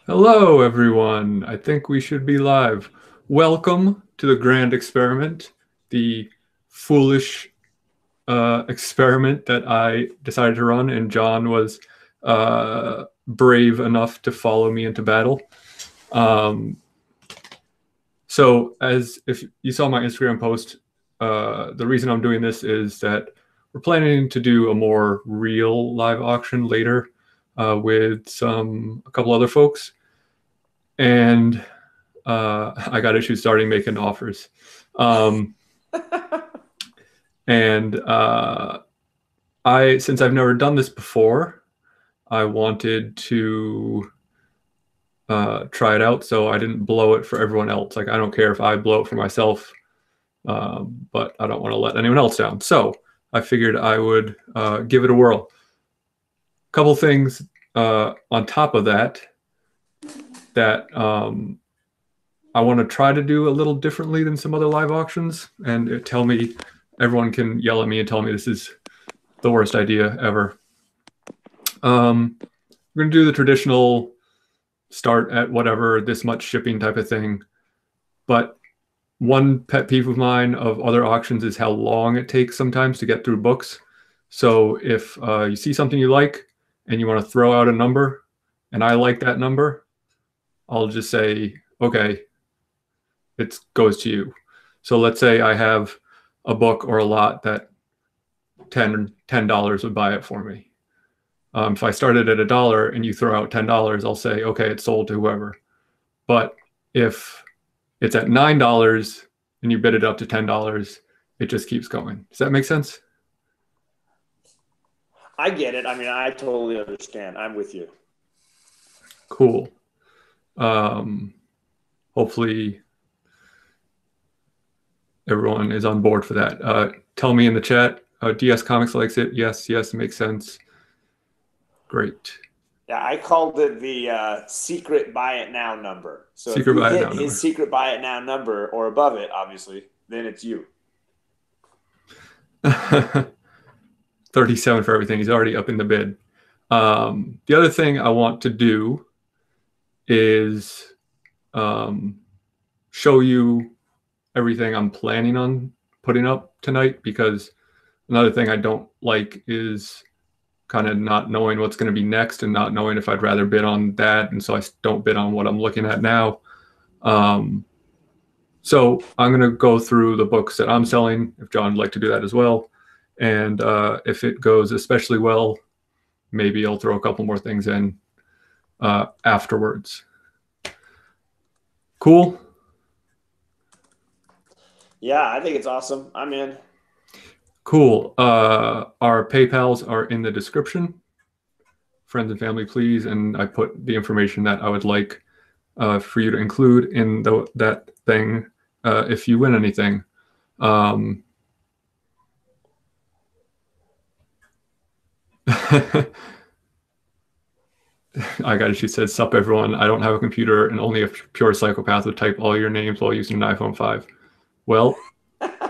Hello, everyone. I think we should be live. Welcome to the grand experiment, the foolish experiment that I decided to run, and John was brave enough to follow me into battle. So, as if you saw my Instagram post, the reason I'm doing this is that we're planning to do a more real live auction later with a couple other folks. And I got issues starting making offers. And since I've never done this before, I wanted to try it out so I didn't blow it for everyone else. Like, I don't care if I blow it for myself, but I don't want to let anyone else down. So I figured I would give it a whirl. Couple things on top of that I want to try to do a little differently than some other live auctions, and everyone can yell at me and tell me this is the worst idea ever. We're going to do the traditional start at whatever, this much shipping type of thing. But one pet peeve of mine of other auctions is how long it takes sometimes to get through books. So if you see something you like and you want to throw out a number and I like that number, I'll just say, okay, it goes to you. So let's say I have a book or a lot that $10 would buy it for me. If I started at $1 and you throw out $10, I'll say, okay, it's sold to whoever. But if it's at $9 and you bid it up to $10, it just keeps going. Does that make sense? I get it. I mean, I totally understand. I'm with you. Cool. Hopefully everyone is on board for that. Tell me in the chat. DS Comics likes it. Yes, makes sense. Great. Yeah, I called it the secret buy it now number. So secret if you buy it hit now his number. Secret buy it now number or above it, obviously, then it's you. 37 for everything. He's already up in the bid. The other thing I want to do is show you everything I'm planning on putting up tonight, because another thing I don't like is kind of not knowing what's going to be next and not knowing if I'd rather bid on that, and so I don't bid on what I'm looking at now. So I'm going to go through the books that I'm selling, if John would like to do that as well. And if it goes especially well, maybe I'll throw a couple more things in afterwards. Cool? Yeah, I think it's awesome. I'm in. Cool. Our PayPals are in the description. Friends and family, please. And I put the information that I would like for you to include in that thing if you win anything. She said, sup everyone, I don't have a computer and only a pure psychopath would type all your names while using an iPhone 5. Well,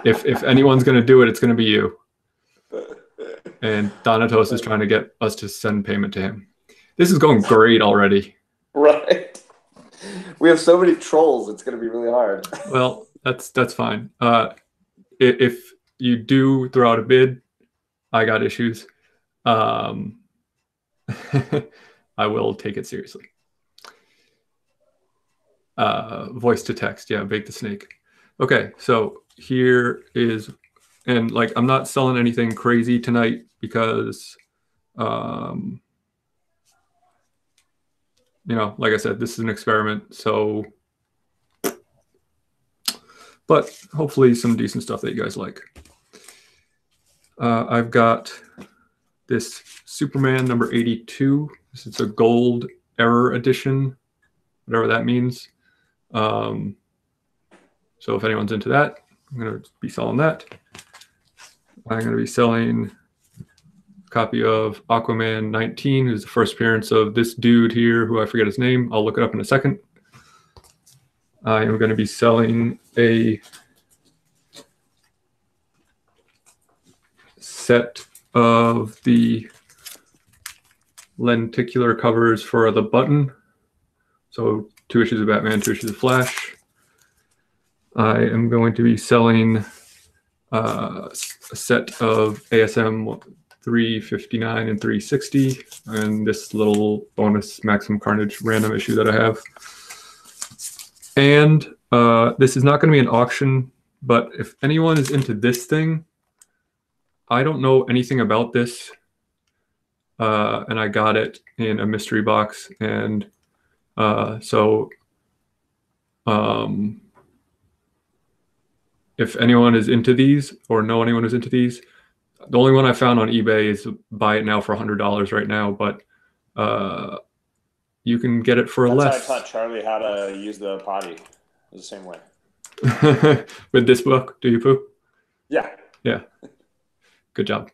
if anyone's going to do it, it's going to be you. And Donatos is trying to get us to send payment to him. This is going great already. Right. We have so many trolls, it's going to be really hard. Well, that's fine. If you do throw out a bid, I got issues. I will take it seriously. Voice to text. Yeah, bake the snake. Okay, so here is, and like, I'm not selling anything crazy tonight because, you know, like I said, this is an experiment. So, but hopefully some decent stuff that you guys like. I've got this Superman number 82. It's a gold error edition, whatever that means. So if anyone's into that, I'm going to be selling that. I'm going to be selling a copy of Aquaman 19, who's the first appearance of this dude here, who I forget his name. I'll look it up in a second. I am going to be selling a set of the lenticular covers for the Button. So 2 issues of Batman, 2 issues of Flash. I am going to be selling a set of ASM 359 and 360, and this little bonus Maximum Carnage random issue that I have. And this is not going to be an auction, but if anyone is into this thing, I don't know anything about this, and I got it in a mystery box, and if anyone is into these or know anyone who's into these, the only one I found on eBay is buy it now for $100 right now, but you can get it for less. That's how I taught Charlie how to use the potty. It was the same way. With this book, do you poo? Yeah. Yeah. Good job.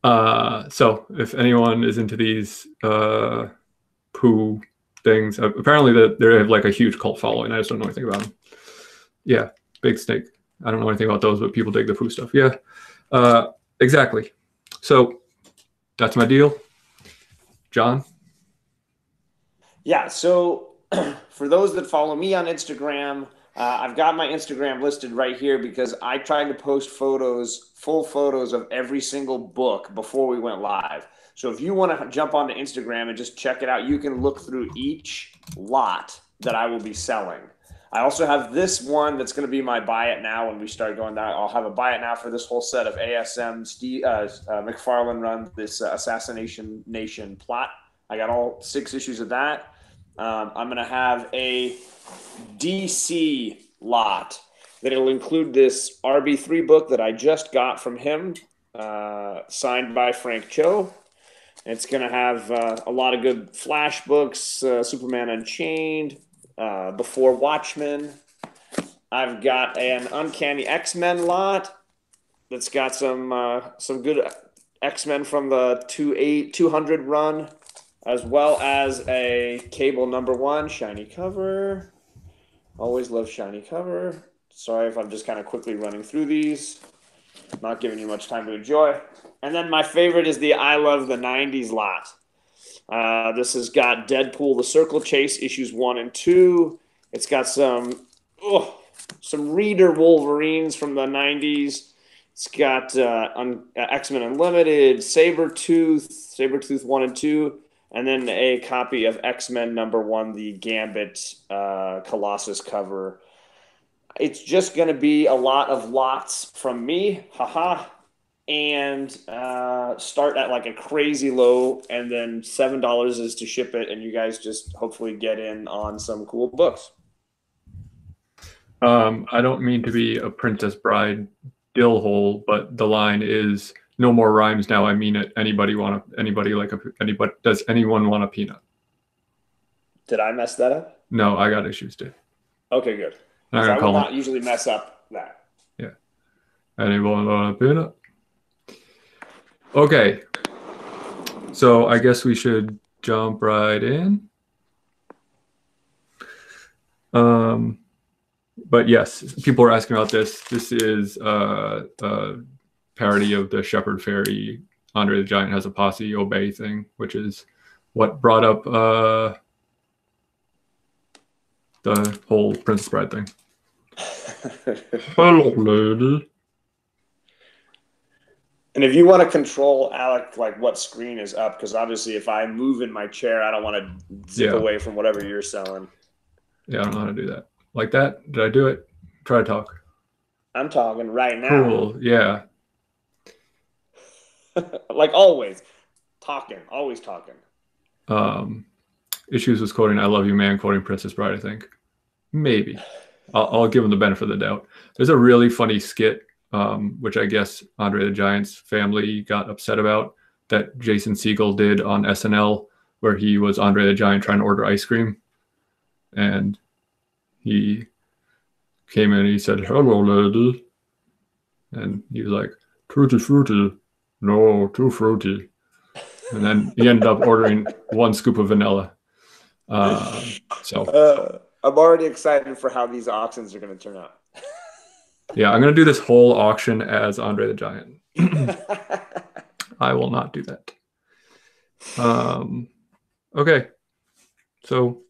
So if anyone is into these poo things, apparently they have like a huge cult following. I just don't know anything about them. Yeah, Big Snake. I don't know anything about those, but people dig the poo stuff. Yeah, exactly. So that's my deal. John? Yeah, so for those that follow me on Instagram, I've got my Instagram listed right here because I tried to post full photos of every single book before we went live. So if you want to jump onto Instagram and just check it out, you can look through each lot that I will be selling. I also have this one that's going to be my buy it now when we start going down. I'll have a buy it now for this whole set of ASM McFarlane run, this Assassination Nation plot. I got all 6 issues of that. I'm going to have a DC lot that'll include this RB3 book that I just got from him, signed by Frank Cho. It's going to have a lot of good Flash books, Superman Unchained, Before Watchmen. I've got an Uncanny X-Men lot that's got some good X-Men from the 200 run, as well as a Cable #1 shiny cover. Always love shiny cover. Sorry if I'm just kind of quickly running through these, not giving you much time to enjoy. And then my favorite is the I Love the 90s lot. This has got Deadpool, The Circle Chase, issues 1 and 2. It's got some Reader Wolverines from the 90s. It's got X-Men Unlimited, Sabretooth 1 and 2, and then a copy of X-Men #1, the Gambit Colossus cover. It's just going to be a lot of lots from me, and start at like a crazy low, and then $7 is to ship it, and you guys just hopefully get in on some cool books. I don't mean to be a Princess Bride dill hole, but the line is no more rhymes now. I mean it. Does anyone want a peanut? Did I mess that up? No, I got issues too. Okay, good. I will not usually mess up that. Yeah. Anyone want a peanut? Okay. So I guess we should jump right in. But yes, people are asking about this. This is a parody of the Shepherd Fairy, Andre the Giant has a posse, obey thing, which is what brought up the whole Princess Bride thing. Hello, lady. And if you want to control, Alec, like what screen is up, because obviously if I move in my chair, I don't want to zip away from whatever you're selling. Yeah, I don't know how to do that. Like that? Did I do it? Try to talk. I'm talking right now. Cool, yeah. Like always. Always talking. Issues was quoting I Love You Man, quoting Princess Bride, I think. Maybe. I'll give him the benefit of the doubt. There's a really funny skit, which I guess Andre the Giant's family got upset about, that Jason Segel did on SNL, where he was Andre the Giant trying to order ice cream. And he came in and he said, hello, lady. And he was like, tutti frutti. No, too fruity. And then he ended up ordering 1 scoop of vanilla. So I'm already excited for how these auctions are going to turn out. Yeah, I'm going to do this whole auction as Andre the Giant. I will not do that. Okay, so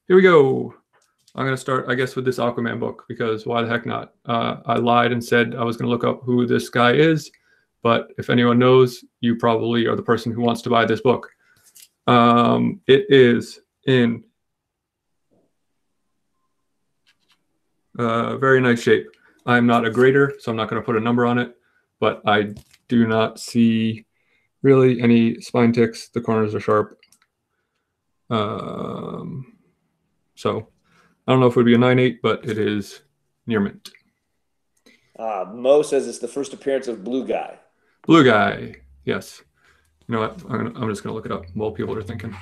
here we go. I'm going to start, I guess, with this Aquaman book because why the heck not? I lied and said I was going to look up who this guy is, but if anyone knows, you probably are the person who wants to buy this book. It is in very nice shape. I'm not a grader, so I'm not going to put a number on it, but I do not see really any spine ticks. The corners are sharp. So I don't know if it would be a 9.8, but it is near mint. Mo says it's the first appearance of Blue Guy. Blue Guy, yes. You know what? I'm just going to look it up while people are thinking.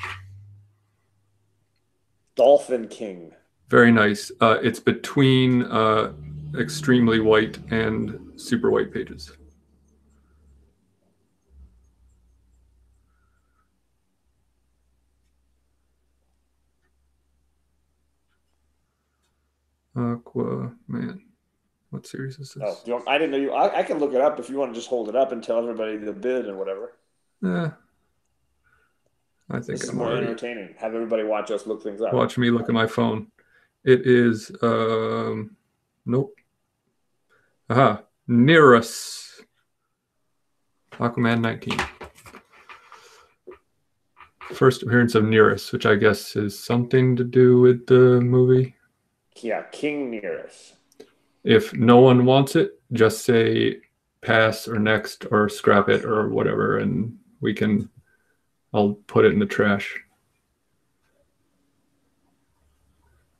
Dolphin King. Very nice. It's between extremely white and super white pages. Aquaman. What series is this? Oh, I didn't know you. I can look it up if you want to just hold it up and tell everybody the bid and whatever. Yeah. I think this is more entertaining. Have everybody watch us look things up. Watch me look at my phone. It is nope. Aha. Nearus. Aquaman 19. First appearance of Nearus, which I guess is something to do with the movie. Yeah, King Nearus. If no one wants it, just say pass or next or scrap it or whatever, and I'll put it in the trash.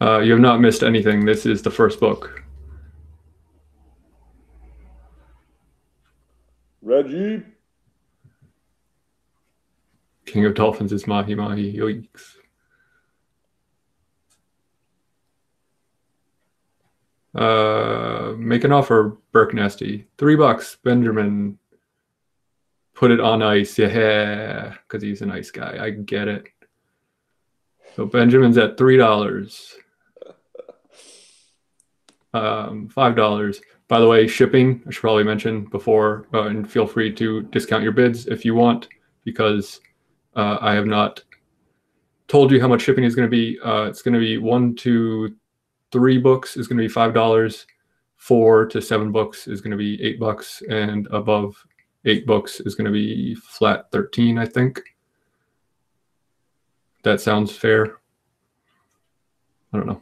You have not missed anything. This is the first book. Reggie. King of Dolphins is Mahi Mahi. Yoinks. Make an offer, Burke Nasty. $3, Benjamin. Put it on ice. Yeah, because he's a nice guy. I get it. So Benjamin's at $3. $5. By the way, shipping, I should probably mention before, and feel free to discount your bids if you want, because I have not told you how much shipping is going to be. It's going to be 1 to 3 books is going to be $5. 4 to 7 books is going to be $8, and above 8 books is going to be flat 13, I think. That sounds fair. I don't know.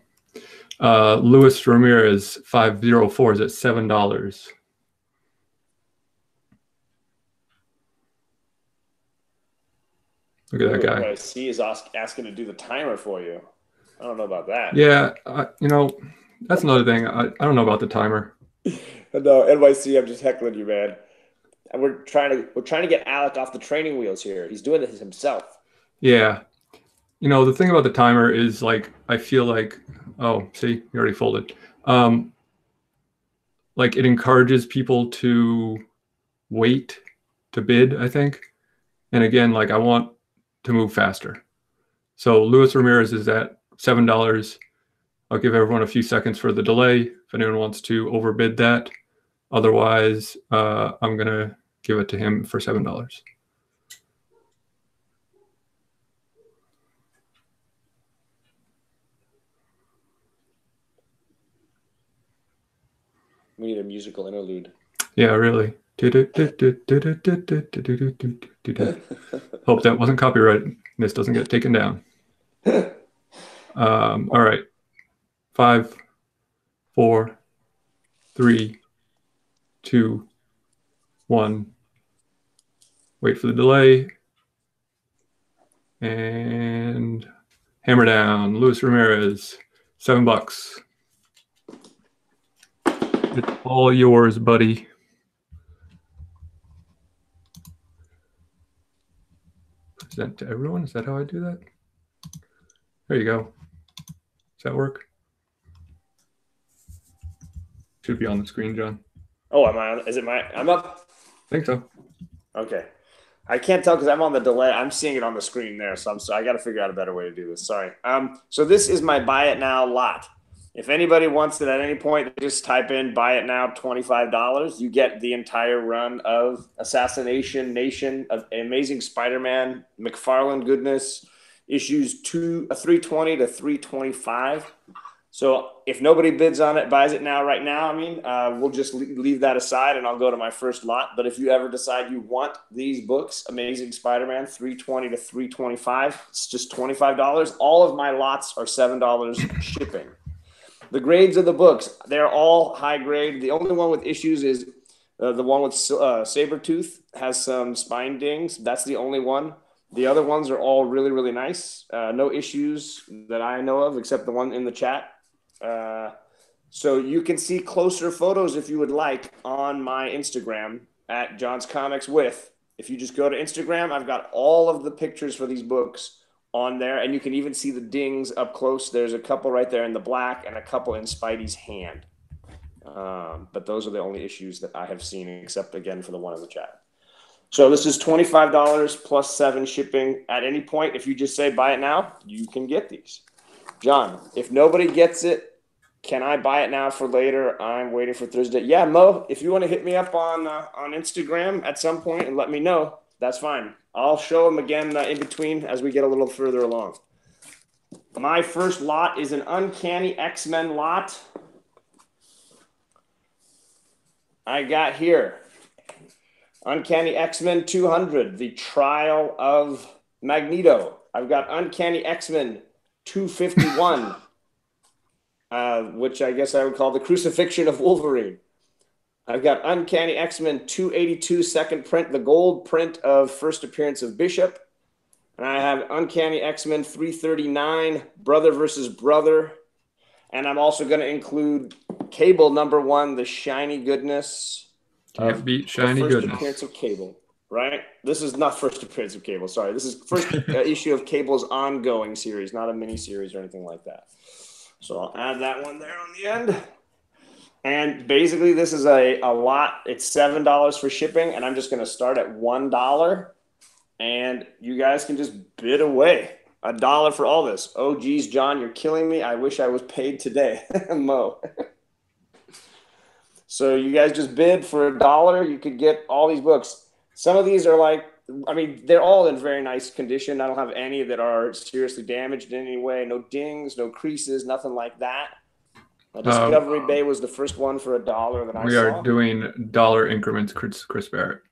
Luis Ramirez 504 is at $7. Look at that guy. What I see is asking to do the timer for you. I don't know about that. Yeah, you know, that's another thing. I don't know about the timer. No, NYC, I'm just heckling you, man. And we're trying to get Alec off the training wheels here. He's doing this himself. Yeah. You know, the thing about the timer is like I feel like, oh, see, you already folded. Like it encourages people to wait to bid, I think. And again, like I want to move faster. So Luis Ramirez is at $7. I'll give everyone a few seconds for the delay if anyone wants to overbid that. Otherwise, I'm going to give it to him for $7. We need a musical interlude. Yeah, really. Hope that wasn't copyrighted. This doesn't get taken down. All right. 5, 4, 3, 2, 1. Wait for the delay. And hammer down. Luis Ramirez, $7. It's all yours, buddy. Present to everyone. Is that how I do that? There you go. Does that work? Should be on the screen, John. Oh, am I on? Is it my? I'm up. I think so. Okay. I can't tell because I'm on the delay. I'm seeing it on the screen there, so I got to figure out a better way to do this. Sorry. So this is my buy it now lot. If anybody wants it at any point, just type in "buy it now," $25. You get the entire run of Assassination Nation, of Amazing Spider-Man, McFarlane goodness, issues 320 to 325. So if nobody bids on it, buys it now, right now, we'll just leave that aside and I'll go to my first lot. But if you ever decide you want these books, Amazing Spider-Man, 320 to 325, it's just $25. All of my lots are $7 shipping. The grades of the books, they're all high grade. The only one with issues is the one with Sabretooth, has some spine dings. That's the only one. The other ones are all really, really nice. No issues that I know of, except the one in the chat. So you can see closer photos if you would like on my Instagram at John's Comics with. If you just go to Instagram, I've got all of the pictures for these books on there, and you can even see the dings up close. There's a couple right there in the black and a couple in Spidey's hand. But those are the only issues that I have seen, except again for the one in the chat. So this is $25 plus $7 shipping. At any point, if you just say buy it now, you can get these. John, if nobody gets it, can I buy it now for later? I'm waiting for Thursday. Yeah, Mo, if you want to hit me up on Instagram at some point and let me know, that's fine. I'll show them again in between as we get a little further along. My first lot is an Uncanny X-Men lot. I got here Uncanny X-Men 200, the Trial of Magneto. I've got Uncanny X-Men 251, which I guess I would call the Crucifixion of Wolverine. I've got Uncanny X-Men 282 second print, the gold print of first appearance of Bishop. And I have Uncanny X-Men 339, Brother versus Brother. And I'm also going to include Cable #1, the shiny goodness. Can't beat shiny first goodness. Appearance of Cable, right? This is not first appearance of Cable. Sorry, this is first issue of Cable's ongoing series, not a mini series or anything like that. So I'll add that one there on the end. And basically, this is a lot. It's $7 for shipping, and I'm just going to start at $1. And you guys can just bid away. $1 for all this. Oh, geez, John, you're killing me. I wish I was paid today. Mo. So you guys just bid for $1. You could get all these books. Some of these are like, they're all in very nice condition. I don't have any that are seriously damaged in any way. No dings, no creases, nothing like that. Discovery Bay was the first one for $1 that I saw. We are doing dollar increments, Chris Barrett.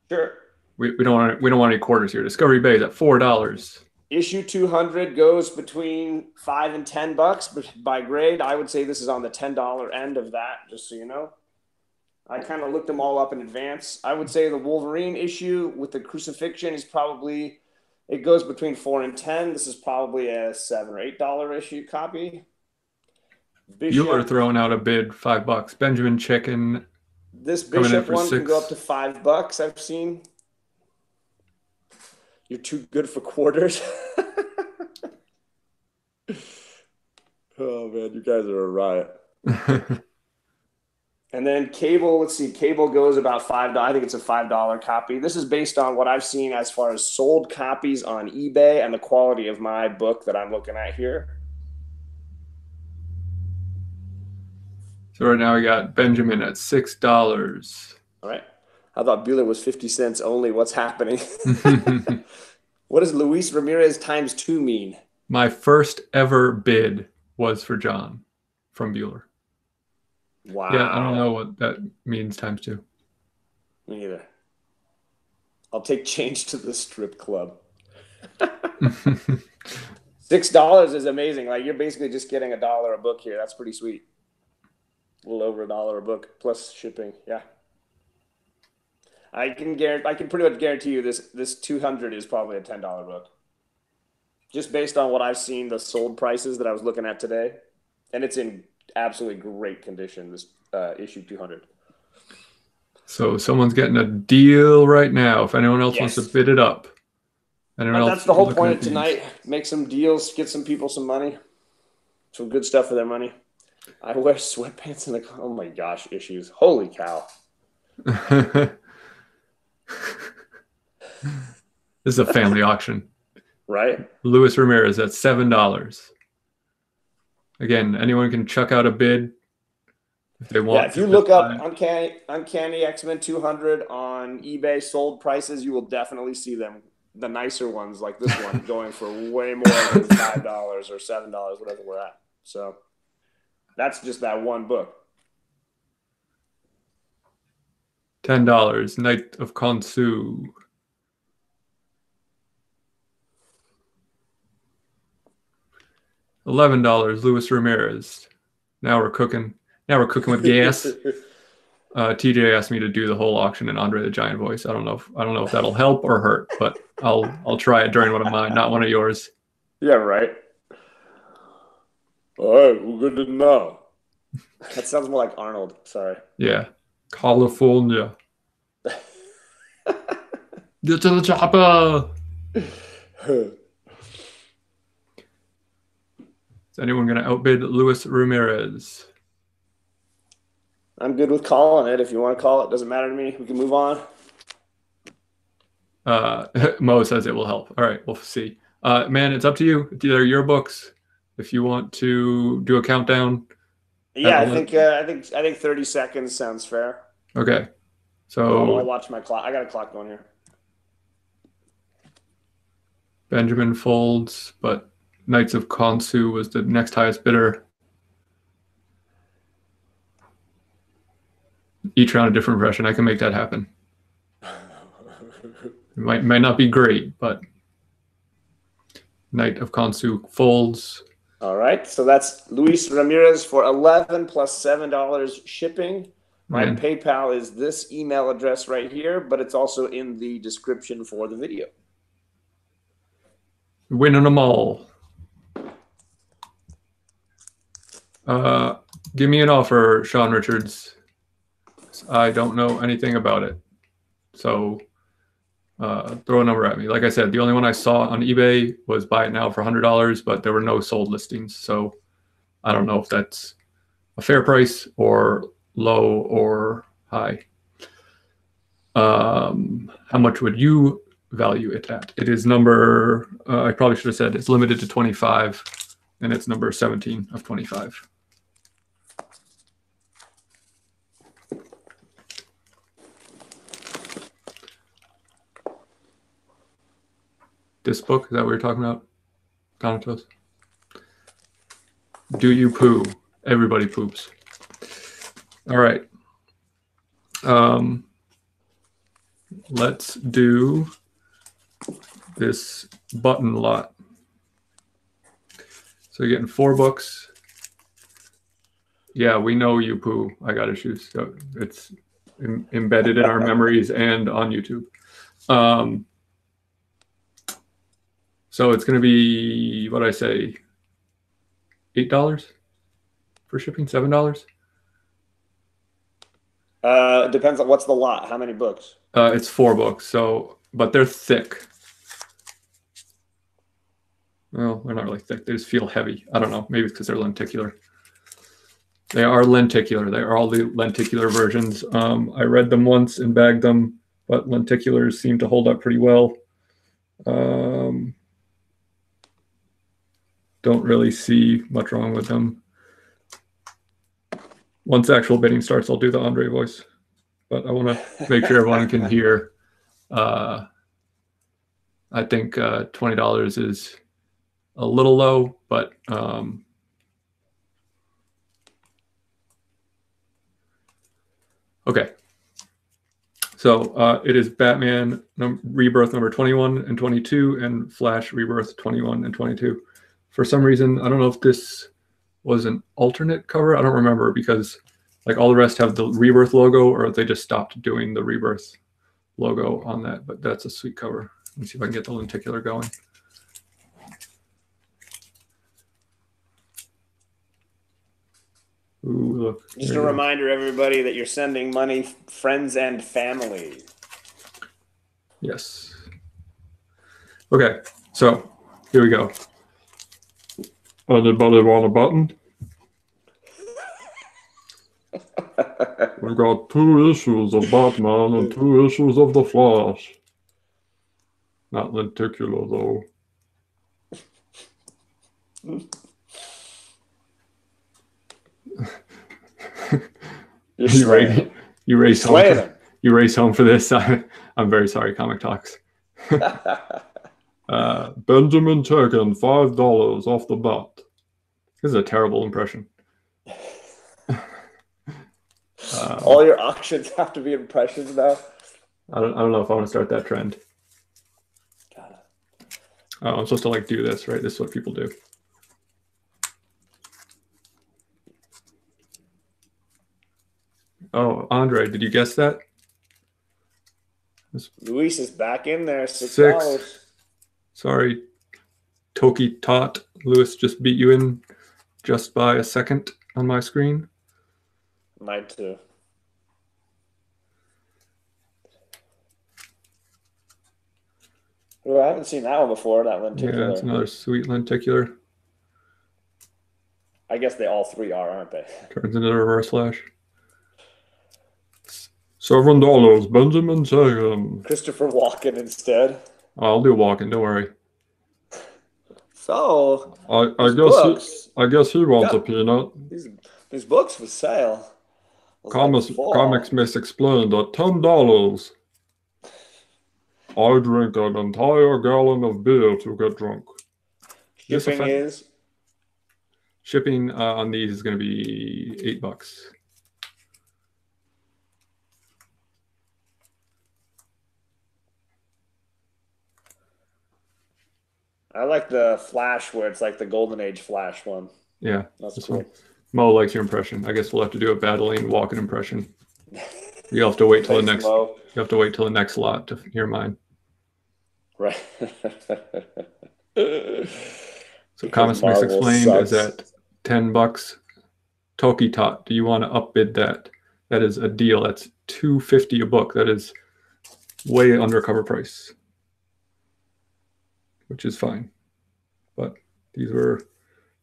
Sure. We don't want any quarters here. Discovery Bay is at $4. Issue 200 goes between $5 and $10, but by grade, I would say this is on the $10 end of that, just so you know. I kind of looked them all up in advance. I would say the Wolverine issue with the crucifixion is probably, it goes between $4 and $10. This is probably a $7 or $8 issue copy. You are throwing out a bid, $5. Benjamin Chicken. This Bishop one can go up to $5, I've seen. You're too good for quarters. Oh, man, you guys are a riot. And then Cable, let's see, Cable goes about $5. I think it's a $5 copy. This is based on what I've seen as far as sold copies on eBay and the quality of my book that I'm looking at here. So right now we got Benjamin at $6. All right. I thought Bueller was 50 cents only. What's happening? What does Luis Ramirez times 2 mean? My first ever bid was for John from Bueller. Wow. Yeah, I don't know what that means times 2. Me either. I'll take change to the strip club. $6 is amazing. Like, you're basically just getting $1 a book here. That's pretty sweet. A little over $1 a book plus shipping. Yeah. I can pretty much guarantee you this 200 is probably a $10 book. Just based on what I've seen, the sold prices that I was looking at today. And it's in absolutely great condition, this issue 200. So someone's getting a deal right now. If anyone else wants to bid it up. That's the whole point of tonight. Make some deals, get some people some money. Some good stuff for their money. I wear sweatpants in oh my gosh, issues. Holy cow. This is a family auction. Right? Luis Ramirez at $7. Again, anyone can chuck out a bid if they want. Yeah, if you look up Uncanny X-Men 200 on eBay sold prices, you will definitely see them. The nicer ones, like this one, going for way more than $5 or $7, whatever we're at. So that's just that one book. $10, Knight of Khonshu. $11, Luis Ramirez. Now we're cooking. Now we're cooking with gas. TJ asked me to do the whole auction in Andre the Giant voice. I don't know if that'll help or hurt, but I'll try it during one of mine, not one of yours. Yeah, right. All right, we're good to know. That sounds more like Arnold. Sorry. Yeah, California. Get to the chopper. Is anyone gonna outbid Luis Ramirez? I'm good with calling it. If you want to call it, doesn't matter to me. We can move on. Mo says it will help. All right, we'll see. Man, it's up to you. They're your books. If you want to do a countdown. Yeah, I think 30 seconds sounds fair. Okay. So I'll watch my clock. I got a clock going here. Benjamin folds, but Knights of Khonshu was the next highest bidder. Each round a different impression. I can make that happen. It might not be great, but Knight of Khonshu folds. All right, so that's Luis Ramirez for $11 plus $7 shipping. My PayPal is this email address right here, but it's also in the description for the video. Winning them all. Give me an offer, Sean Richards. I don't know anything about it. So throw a number at me. Like I said, the only one I saw on eBay was buy it now for $100, but there were no sold listings. So I don't know if that's a fair price or low or high. How much would you value it at? It is number, I probably should have said it's limited to 25, and it's number 17 of 25. This book, is that what you're talking about, Donatos? Do you poo? Everybody poops. All right. Let's do this button lot. So you're getting 4 books. Yeah, we know you poo. I got issues. So it's embedded in our memories and on YouTube. So it's going to be, what I say, $8 for shipping, $7? It depends on what's the lot. How many books? It's 4 books. So, but they're thick. Well, they're not really thick. They just feel heavy. I don't know. Maybe it's because they're lenticular. They are lenticular. They are all the lenticular versions. I read them once and bagged them, but lenticulars seem to hold up pretty well. Don't really see much wrong with them. Once actual bidding starts, I'll do the Andre voice. But I want to make sure everyone can hear. I think $20 is a little low, but okay. So it is Batman Rebirth number 21 and 22 and Flash Rebirth 21 and 22. For some reason, I don't know if this was an alternate cover. I don't remember because like all the rest have the Rebirth logo, or they just stopped doing the Rebirth logo on that. But that's a sweet cover. Let me see if I can get the lenticular going. Ooh, look. Just a reminder, everybody, that you're sending money, friends and family. Yes. Okay, so here we go. Anybody want a button? We've got 2 issues of Batman and 2 issues of The Flash. Not lenticular, though. You're slaying. You race home. Slaying. You race home for this. I'm very sorry, Comic Talks. Benjamin taken $5 off the bat. This is a terrible impression. All your auctions have to be impressions now. I don't know if I want to start that trend. Oh, I'm supposed to like do this, right? This is what people do. Oh, Andre, did you guess that? Luis is back in there. $6. Sorry, Toki Tot. Lewis just beat you in just by a second on my screen. Mine too. Oh, I haven't seen that one before, that lenticular. Yeah, it's another sweet lenticular. I guess they all three are, aren't they? Turns into a reverse flash. $7, Benjamin taken. Christopher Walken instead. I'll do Walken, don't worry. So I guess he wants a peanut. These books for sale. Comics Misexplained at $10. I drink an entire gallon of beer to get drunk. Shipping on these is going to be $8. I like the Flash where it's like the Golden Age Flash one. Yeah, that's cool. Mo likes your impression. I guess we'll have to do a battling Walken impression. You have to wait till the next. Mo. You have to wait till the next lot to hear mine. Right. So Comics Misexplained is at $10. Toki Tot, do you want to upbid that? That is a deal. That's $2.50 a book. That is way under cover price, which is fine. But these were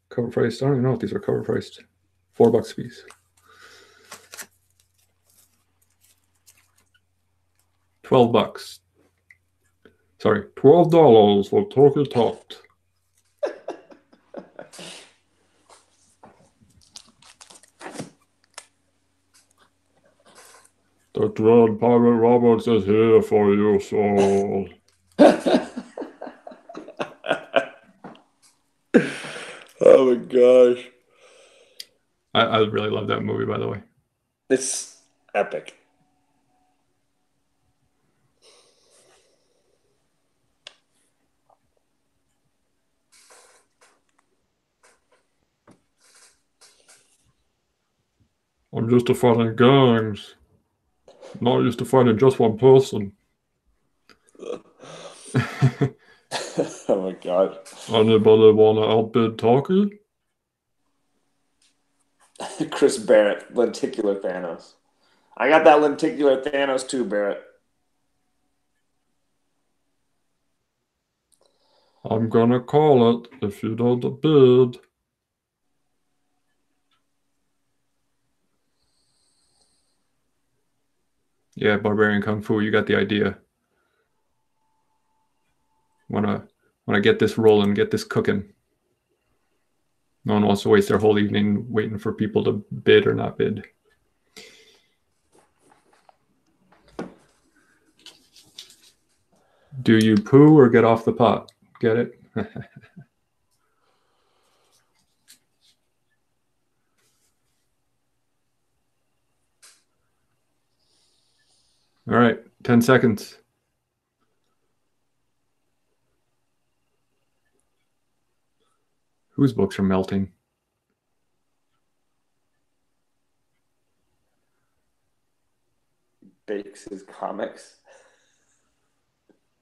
cover priced. I don't even know if these were cover priced. $4 a piece. $12. Sorry, $12 for Toki Tot. The Dread Pirate Roberts is here for you, soul. Oh my gosh. I really love that movie, by the way. It's epic. I'm used to fighting gangs. Not used to fighting just one person. Oh my god. Anybody want to outbid Toki? Chris Barrett, lenticular Thanos. I got that lenticular Thanos too, Barrett. I'm gonna call it if you don't bid. Yeah, Barbarian Kung Fu, you got the idea. Wanna get this rolling, get this cooking. No one wants to waste their whole evening waiting for people to bid or not bid. Do you poo or get off the pot? Get it? All right, 10 seconds. Whose books are melting? Bakes his comics.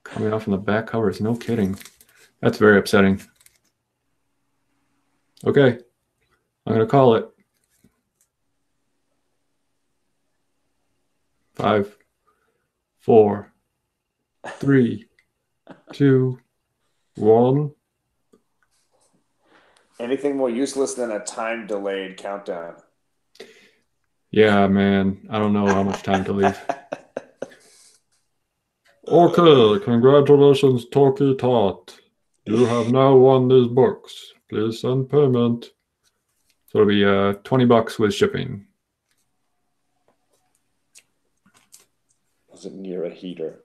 Coming off from the back covers, no kidding. That's very upsetting. Okay, I'm gonna call it. 5, 4, 3, 2, 1. Anything more useless than a time-delayed countdown? Yeah, man. I don't know how much time to leave. Okay, congratulations, Toki Tot. You have now won these books. Please send payment. So it'll be $20 with shipping. wasn't near a heater.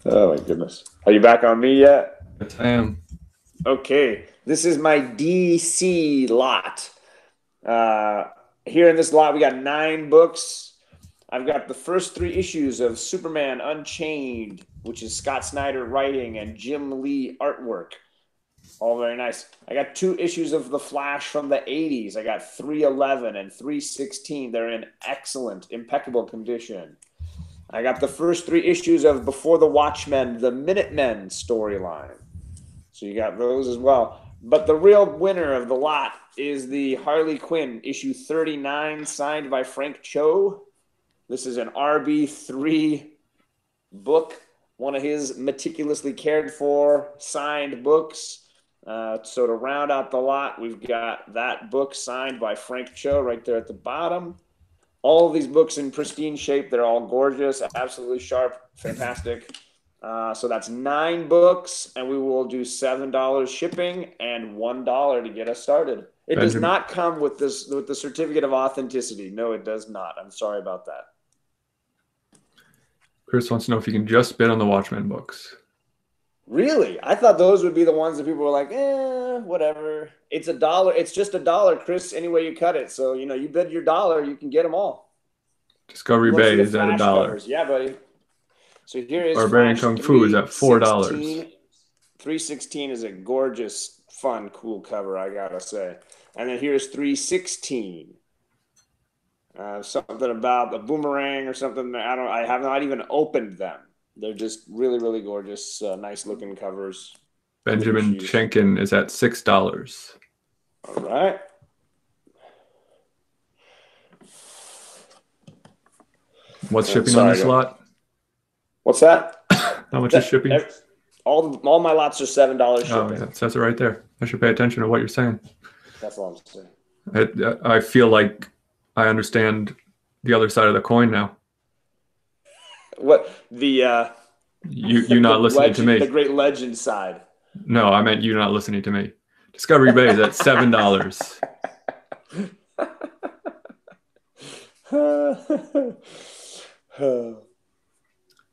Oh my goodness. Are you back on me yet? Yes, I am. Okay. This is my DC lot. Here in this lot, we got 9 books. I've got the first 3 issues of Superman Unchained, which is Scott Snyder writing and Jim Lee artwork. All very nice. I got 2 issues of The Flash from the 80s. I got 311 and 316. They're in excellent, impeccable condition. I got the first 3 issues of Before the Watchmen, the Minutemen storyline. So you got those as well. But the real winner of the lot is the Harley Quinn issue 39, signed by Frank Cho. This is an RB3 book, one of his meticulously cared for signed books. So to round out the lot, we've got that book signed by Frank Cho right there at the bottom. All of these books in pristine shape. They're all gorgeous, absolutely sharp, fantastic. So that's 9 books, and we will do $7 shipping and $1 to get us started. It does not come with this with the certificate of authenticity. No, it does not. I'm sorry about that. Chris wants to know if you can just bid on the Watchmen books. Really? I thought those would be the ones that people were like, whatever. It's $1. It's just $1, Chris, any way you cut it. So, you bid your $1, you can get them all. Discovery Bay is at $1. Covers. Yeah, buddy. So here is Barbarian Kung Fu is at $4. 316 is a gorgeous, fun, cool cover, I gotta say. And then here's 316. Something about the boomerang or something. I have not even opened them. They're just really, really gorgeous, nice looking covers. Benjamin Schenken is at $6. All right. What's shipping on this lot? What's that? How much is shipping? All my lots are $7 shipping. Oh, yeah, it says it right there. I should pay attention to what you're saying. That's all I'm saying. I feel like I understand the other side of the coin now. What the you not listening to me? The great legend side. No, I meant you not listening to me. Discovery Bay is at $7.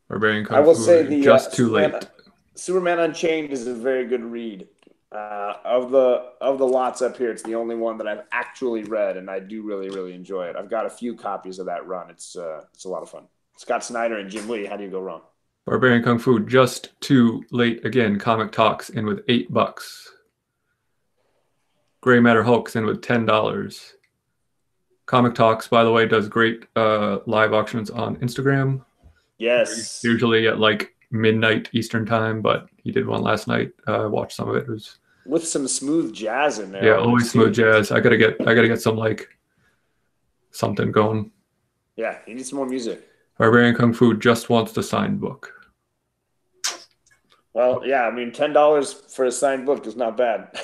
Barbarian Kung Fu, I will say just too late. Superman Unchained is a very good read. Of the lots up here, it's the only one that I've actually read, and I do really, really enjoy it. I've got a few copies of that run. It's a lot of fun. Scott Snyder and Jim Lee. How do you go wrong? Barbarian Kung Fu, just too late again. Comic Talks in with $8. Gray Matter Hulk's in with $10. Comic Talks, by the way, does great live auctions on Instagram. Yes. Usually at like midnight Eastern time, but he did one last night. Watched some of it. It was with some smooth jazz in there. Yeah, always smooth jazz. I gotta get some like something going. Yeah, you need some more music. Barbarian Kung Fu just wants the signed book. Well, yeah, I mean, $10 for a signed book is not bad.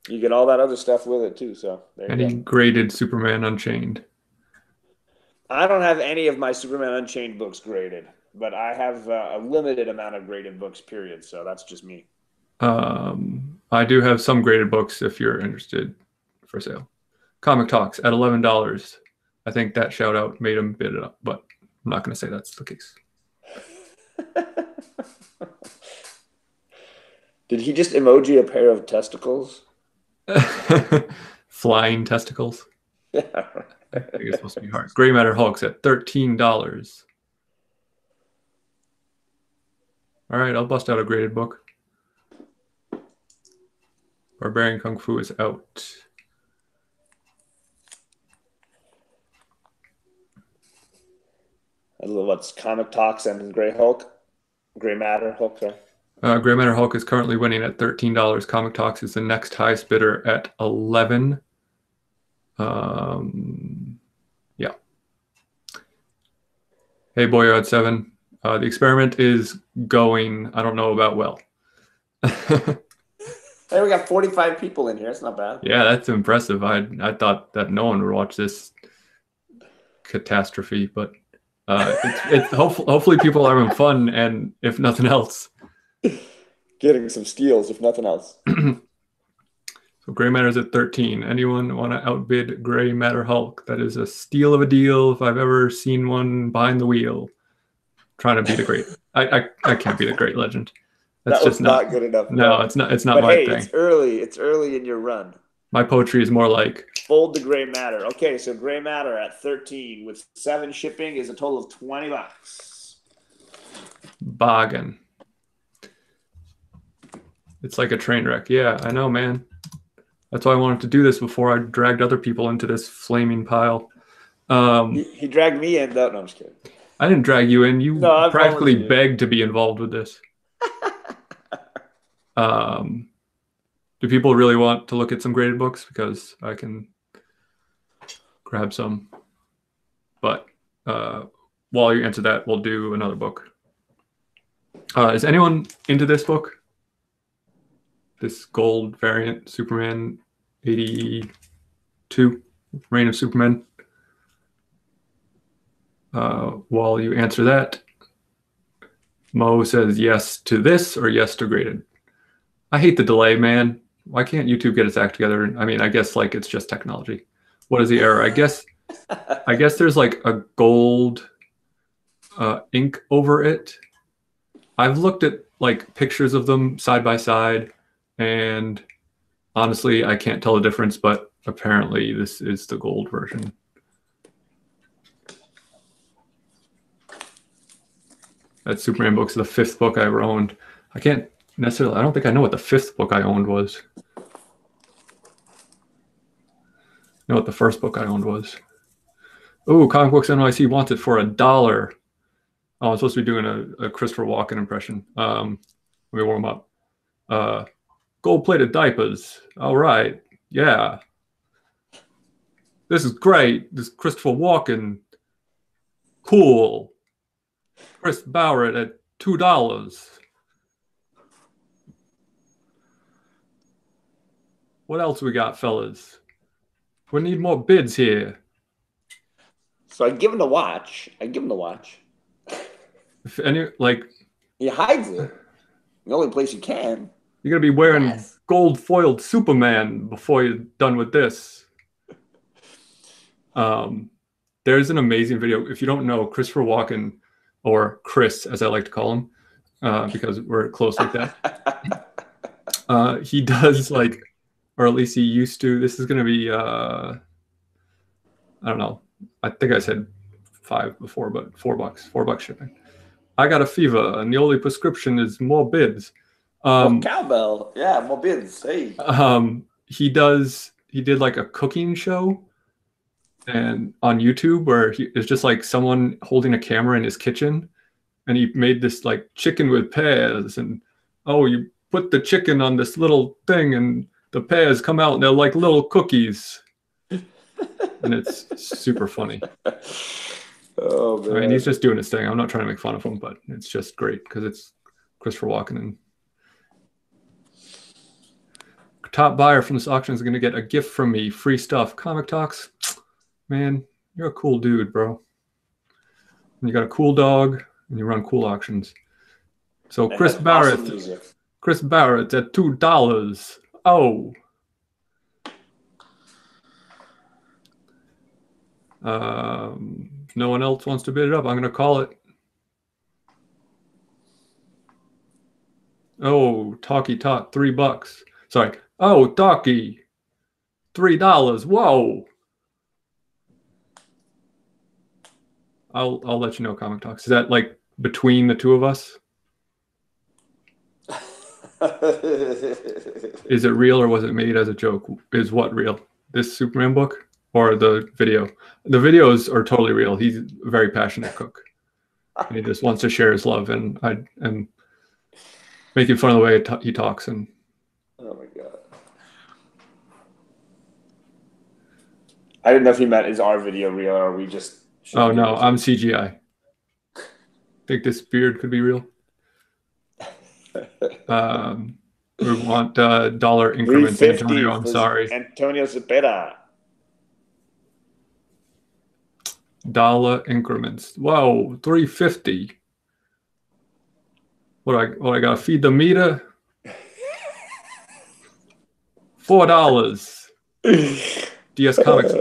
You get all that other stuff with it too. So and he graded Superman Unchained. I don't have any of my Superman Unchained books graded, but I have a limited amount of graded books, period. So that's just me. I do have some graded books if you're interested for sale. Comic Talks at $11. I think that shout out made him bid it up, but I'm not going to say that's the case. Did he just emoji a pair of testicles? Flying testicles. Yeah. I think it's supposed to be hard. Gray Matter Hulk's at $13. All right, I'll bust out a graded book. Barbarian Kung Fu is out. I love what's Comic Talks and Gray Matter Hulk, sorry. Gray Matter Hulk is currently winning at $13. Comic Talks is the next highest bidder at $11. Yeah. Hey, boy, you're at 7. The experiment is going, I don't know about well. Hey, we got 45 people in here. It's not bad. Yeah, that's impressive. I thought that no one would watch this catastrophe, but it's hopefully people are having fun, and if nothing else, getting some steals, if nothing else. So gray matter's at 13. Anyone want to outbid gray matter Hulk? That is a steal of a deal if I've ever seen one behind the wheel. Trying to beat a great. I can't beat a great legend. That's That was just not good enough. No, it's not. It's not But my hey, thing. it's early. It's early in your run. My poetry is more like fold the gray matter. Okay, so gray matter at 13 with 7 shipping is a total of $20. bargain. It's like a train wreck. Yeah, I know, man. That's why I wanted to do this before I dragged other people into this flaming pile. He dragged me in, though. No, I'm just kidding. I didn't drag you in. You practically begged to be involved with this. Do people really want to look at some graded books? Because I can grab some. But while you answer that, we'll do another book. Is anyone into this book? This gold variant, Superman 82, Reign of Superman. While you answer that, Mo says yes to this or yes to graded. I hate the delay, man. Why can't YouTube get its act together? I mean, I guess like it's just technology. What is the error? I guess there's like a gold ink over it. I've looked at like pictures of them side by side, and honestly, I can't tell the difference, but apparently this is the gold version. That Superman book's the 5th book I ever owned. I can't necessarily, I don't think I know what the 5th book I owned was. I know what the 1st book I owned was. Oh, Comic Books NYC wants it for $1. Oh, I'm supposed to be doing a Christopher Walken impression. Let me warm up. Gold-plated diapers. All right. Yeah. This is great. This Christopher Walken. Cool. Chris Barrett at $2. What else we got, fellas? We need more bids here. So I give him the watch. If any, like, he hides it. The only place you can. You're gonna be wearing gold foiled Superman before you're done with this. There's an amazing video. If you don't know, Christopher Walken, or Chris as I like to call him, because we're close like that. He does like, or at least he used to. This is gonna be I don't know. I think I said 5 before, but $4. $4 shipping. I got a fever, and the only prescription is more bids. Cowbell, yeah, more bids. Hey. He did like a cooking show, and on YouTube where it's just like someone holding a camera in his kitchen, and he made this like chicken with pears, and oh, you put the chicken on this little thing, and the pears come out, and they're like little cookies, and it's super funny. Oh man! I mean, he's just doing his thing. I'm not trying to make fun of him, but it's just great because it's Christopher Walken. And top buyer from this auction is going to get a gift from me, free stuff. Comic Talks, man, you're a cool dude, bro. And you got a cool dog, and you run cool auctions. So Chris Barrett, at $2. Oh. No one else wants to bid it up. I'm going to call it. Oh, Talkie Tot, $3. Sorry. Oh, Talkie, $3. Whoa. I'll let you know, Comic Talks. Is that like between the two of us? Is it real or was it made as a joke? Is what real? This Superman book? Or the video? The videos are totally real. He's a very passionate cook. And he just wants to share his love, and I am making fun of the way he talks. And oh my god! I didn't know if he meant is our video real or are we just. Oh no, I'm CGI. Think this beard could be real. We want dollar increments, Antonio. I'm sorry. Antonio Zepeda. Dollar increments. Whoa, $3.50. What I gotta feed the meter? $4. DS Comics.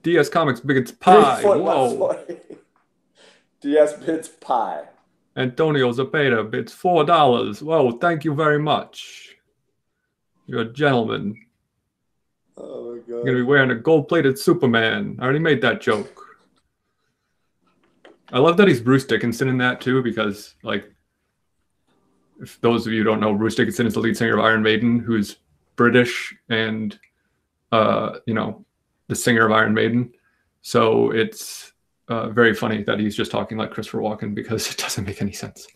DS Comics bids pie. Whoa. DS bids pie. Antonio Zapata bids $4. Whoa, thank you very much. You're a gentleman. Oh my god. You're gonna be wearing a gold-plated Superman. I already made that joke. I love that he's Bruce Dickinson in that too, because like, if those of you who don't know, Bruce Dickinson is the lead singer of Iron Maiden, who's British and you know, the singer of Iron Maiden. So it's very funny that he's just talking like Christopher Walken, because it doesn't make any sense.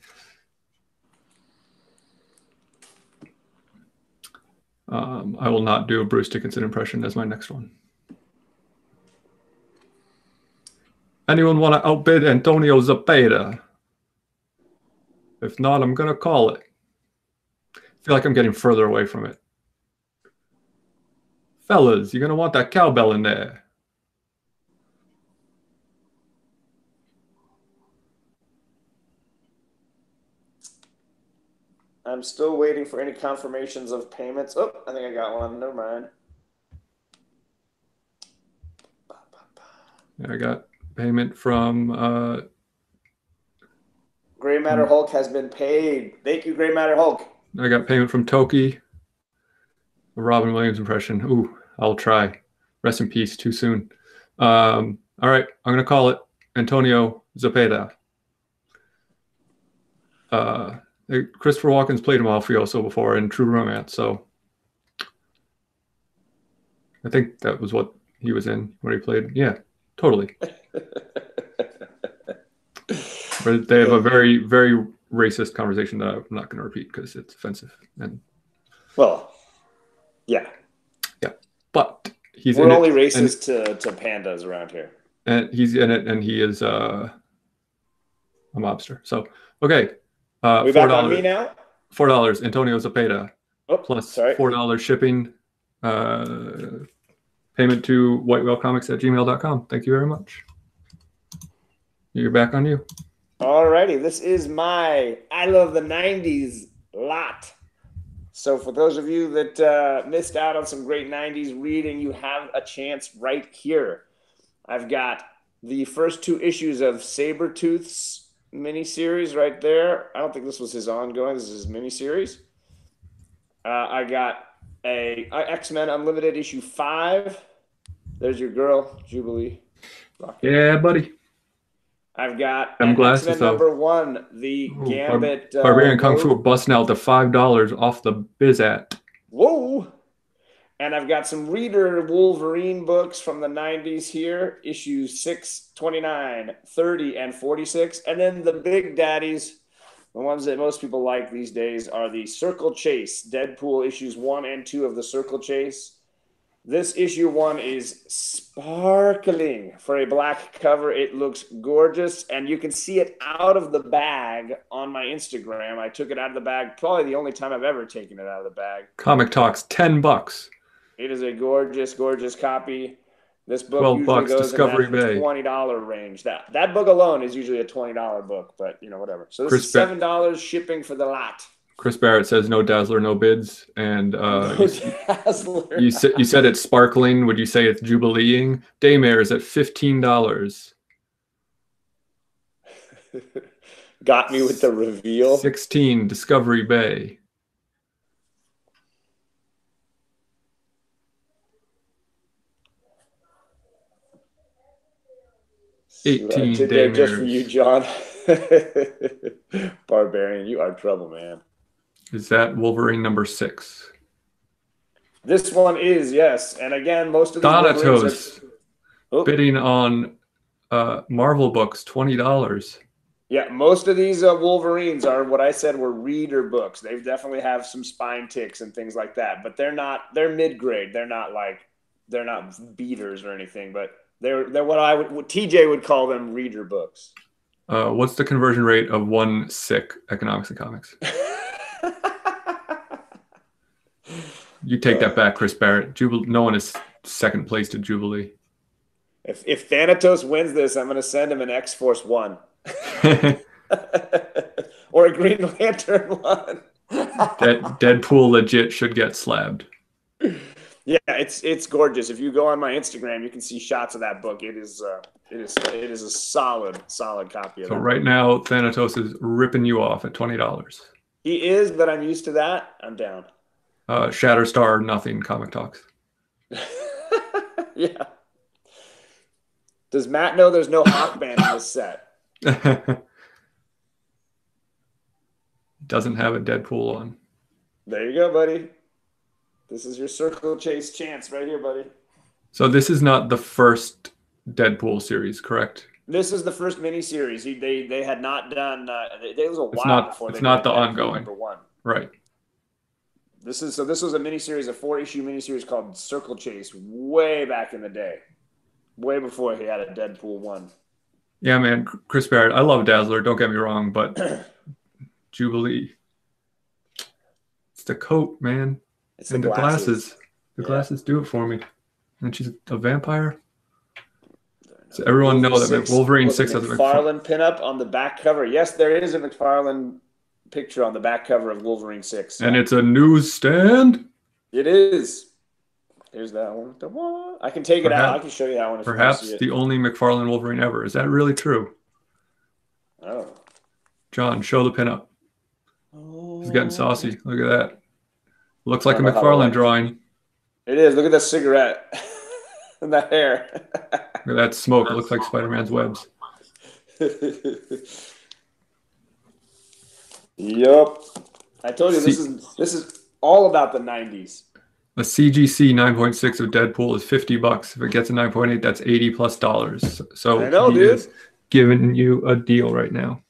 I will not do a Bruce Dickinson impression as my next one. Anyone want to outbid Antonio Zapata? If not, I'm going to call it. I feel like I'm getting further away from it. Fellas, you're going to want that cowbell in there. I'm still waiting for any confirmations of payments. Oh, I think I got one. Never mind. I got payment from... Gray Matter Hulk has been paid. Thank you, Gray Matter Hulk. I got payment from Toki. A Robin Williams impression. Ooh, I'll try. Rest in peace. Too soon. All right, I'm going to call it Antonio Zapata. Christopher Walken's played Mafioso before in True Romance, so I think that was what he was in when he played. Yeah, totally. But they have a very, very racist conversation that I'm not going to repeat because it's offensive. And well, yeah, but we're only racist to pandas around here. And he's in it, and he is a mobster. So okay. We back on me now? $4, Antonio Zapata, plus $4 shipping. Payment to whitewhalecomics@gmail.com. Thank you very much. You're back on you. Alrighty, this is my I Love the 90s lot. So for those of you that missed out on some great 90s reading, you have a chance right here. I've got the first 2 issues of Sabretooth's miniseries right there. I don't think this was his ongoing. This is his miniseries. I got a X-Men Unlimited issue 5. There's your girl, Jubilee. Yeah, buddy. I've got X-Men number 1, the Gambit. Barbarian Kung Fu busting out the $5 off the Bizat. Whoa! And I've got some Reader Wolverine books from the 90s here, issues 6, 29, 30, and 46. And then the big daddies, the ones that most people like these days, are the Circle Chase, Deadpool issues 1 and 2 of the Circle Chase. This issue 1 is sparkling for a black cover. It looks gorgeous, and you can see it out of the bag on my Instagram. I took it out of the bag, probably the only time I've ever taken it out of the bag. Comic Talks, $10. It is a gorgeous, gorgeous copy. This book usually goes Discovery in that $20 range. That book alone is usually a $20 book, but you know, whatever. So this is $7 shipping for the lot. Chris Barrett says no Dazzler, no bids, and Dazzler. you said it's sparkling. Would you say it's jubileeing? Daymare is at $15. Got me with the reveal. 16 Discovery Bay. $18 Daymare. Just for you, John. Barbarian, you are trouble, man. Is that Wolverine number 6? This one is, yes. And again, most of these Thanatos bidding on Marvel books, $20. Yeah, most of these Wolverines are what I said were reader books. They definitely have some spine ticks and things like that, but they're mid-grade. They're not beaters or anything, but they're what TJ would call them reader books. What's the conversion rate of one sick economics and comics? You take that back, Chris Barrett. No one is second place to Jubilee. If Thanatos wins this, I'm going to send him an X-Force 1. Or a Green Lantern 1. Deadpool legit should get slabbed. Yeah, it's gorgeous. If you go on my Instagram, you can see shots of that book. It is a solid copy of So that right book. now, Thanatos is ripping you off at $20. He is, but I'm used to that. I'm down. Shatterstar, nothing. Comic Talks. Yeah. Does Matt know there's no Hawkman in this set? Doesn't have a Deadpool on. There you go, buddy. This is your circle chase chance right here, buddy. So this is not the first Deadpool series, correct? This is the first miniseries. They had not done. It was a It's while not. before It's they not did the Deadpool ongoing. #1. Right. This was a miniseries, a 4-issue miniseries called Circle Chase, way back in the day, way before he had a Deadpool 1. Yeah, man. Chris Barrett. I love Dazzler. Don't get me wrong, but Jubilee. It's the coat, man. It's And the the glasses. The Yeah. glasses do it for me. And she's a vampire. So everyone knows that Wolverine 6 has a McFarlane pinup on the back cover. Yes, there is a McFarlane picture on the back cover of Wolverine 6. And it's a newsstand. It is. Here's that one. I can take it out. I can show you that one if you want to see Perhaps it. the only McFarlane Wolverine ever. Is that really true? Oh. John, show the pinup. He's getting saucy. Look at that. Looks like a don't know how to McFarlane like- drawing. It is. Look at that cigarette and that hair. Look at that smoke. It looks like Spider-Man's webs. Yup. I told you this is all about the 90s. A CGC 9.6 of Deadpool is $50. If it gets a 9.8, that's $80+. So I know, he dude. is giving you a deal right now.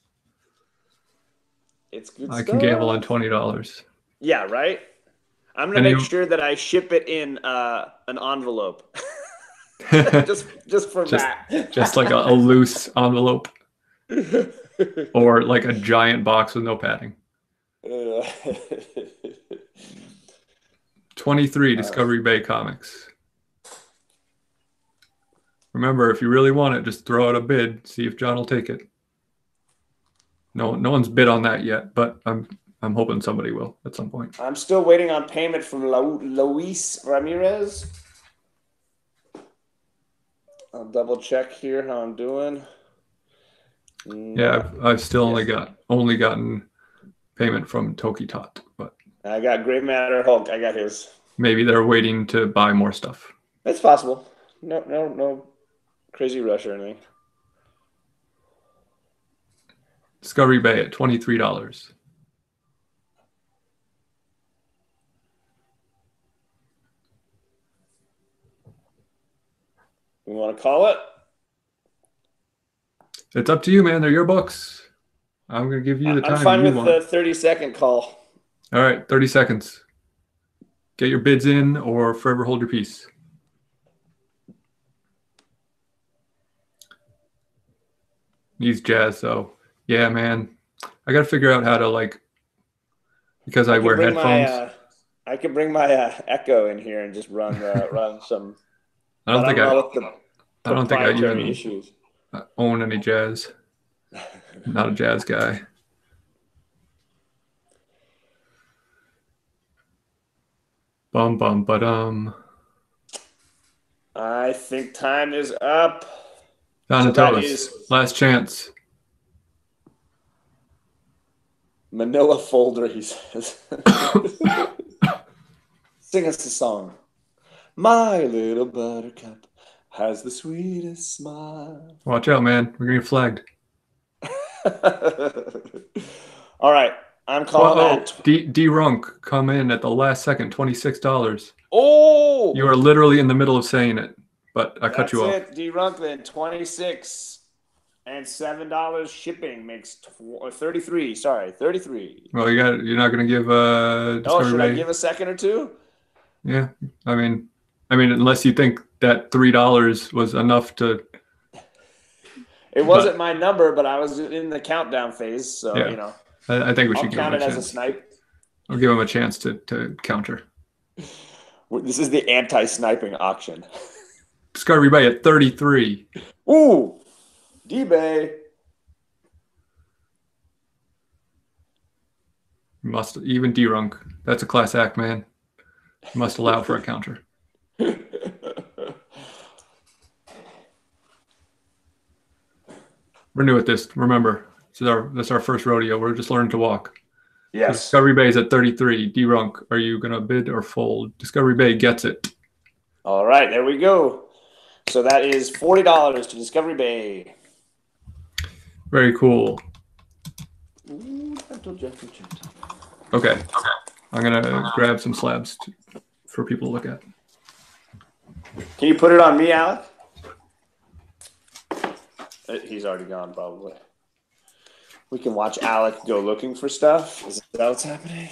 It's good I stuff. can gamble on $20. Yeah, right? I'm going to make sure that I ship it in an envelope. just for that. Just like a loose envelope. Or like a giant box with no padding. 23, Discovery Bay Comics. Remember, if you really want it, just throw out a bid. See if John will take it. No one's bid on that yet, but I'm hoping somebody will at some point. I'm still waiting on payment from Luis Ramirez. I'll double check here how I'm doing. Yeah, I've still only gotten payment from Toki Tot, but I got Gray Matter Hulk. I got his. maybe they're waiting to buy more stuff. It's possible. No crazy rush or anything. Discovery Bay at $23. We want to call it? It's up to you, man. They're your books. I'm going to give you the time I'm fine you with want. the 30-second call. All right, 30 seconds. Get your bids in or forever hold your peace. Needs jazz, though. Yeah, man. I got to figure out how to, because I wear headphones. I could bring my Echo in here and just run some. I don't think I even issues. own any jazz. Not a jazz guy. Bum bum ba-dum. I think time is up. Thanatos, last chance. Manila folder, he says. Sing us a song. My little buttercup has the sweetest smile. Watch out, man. We're going to get flagged. All right. I'm calling that. D-Runk, come in at the last second, $26. Oh! You are literally in the middle of saying it, but I cut you off. That's it. D-Runk then, 26 and $7 shipping makes 33. Sorry, 33. Well, you're not going to give Discovery should Bay. I give a second or two? Yeah. I mean, unless you think that $3 was enough to. It wasn't my number, but I was in the countdown phase, so yeah. I think we should give him a chance. I'll count it as a snipe. I'll give him a chance to counter. This is the anti-sniping auction. Discovery Bay at 33. Ooh, D-Bay. Even D-Runk. That's a class act, man. Must allow for a counter. We're new at this. Remember, this is our first rodeo. We're just learning to walk. Yes. So Discovery Bay is at 33. D-Runk, are you going to bid or fold? Discovery Bay gets it. All right, there we go. So that is $40 to Discovery Bay. Very cool. Okay. I'm going to grab some slabs for people to look at. Can you put it on me, Alec? He's already gone, probably. We can watch Alec go looking for stuff. Is that what's happening?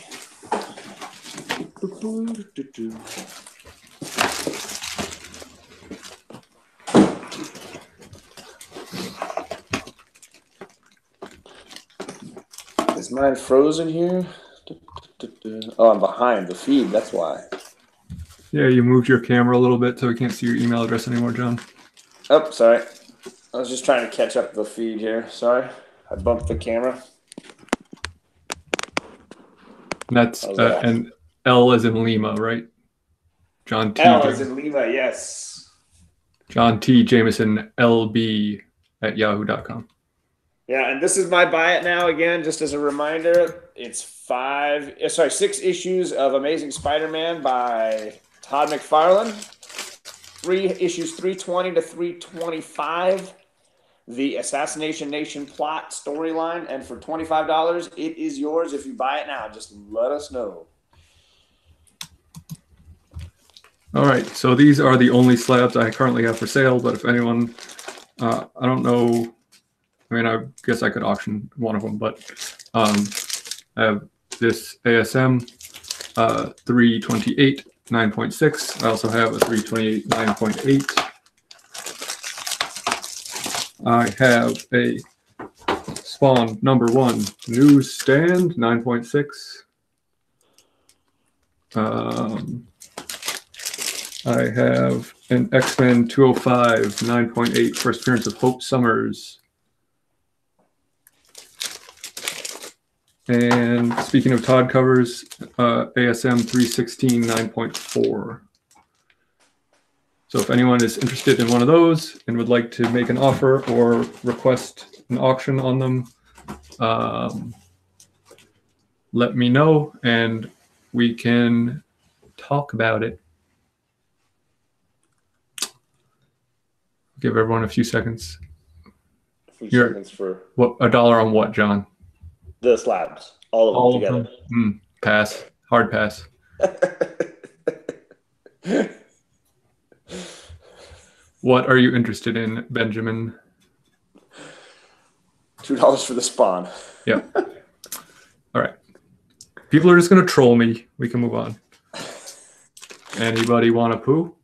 Is mine frozen here? Oh, I'm behind the feed. That's why. Yeah, you moved your camera a little bit so we can't see your email address anymore, John. Oh, sorry. I was just trying to catch up the feed here. Sorry. I bumped the camera. That's an L as in Lima, right? John T. L as in Lima, yes. John T. Jameson LB at yahoo.com. Yeah, and this is my buy it now again, just as a reminder. It's 6 issues of Amazing Spider-Man by Todd McFarlane. 3 issues 320 to 325. The Assassination Nation plot storyline, and for $25, it is yours if you buy it now. Just let us know. All right, so these are the only slabs I currently have for sale, but if anyone, I don't know, I mean, I guess I could auction one of them, but I have this ASM 328 9.6. I also have a 328 9.8. I have a Spawn #1 newsstand 9.6. I have an X-Men 205 9.8 first appearance of Hope Summers. And speaking of Todd covers, ASM 316 9.4. So if anyone is interested in one of those and would like to make an offer or request an auction on them, let me know and we can talk about it. Give everyone a few seconds. Seconds for what? $1 on what, John? The slabs, all of them together. Pass. Hard pass. What are you interested in, Benjamin? $2 for the Spawn. Yeah. All right. People are just going to troll me. We can move on. Anybody want a poo?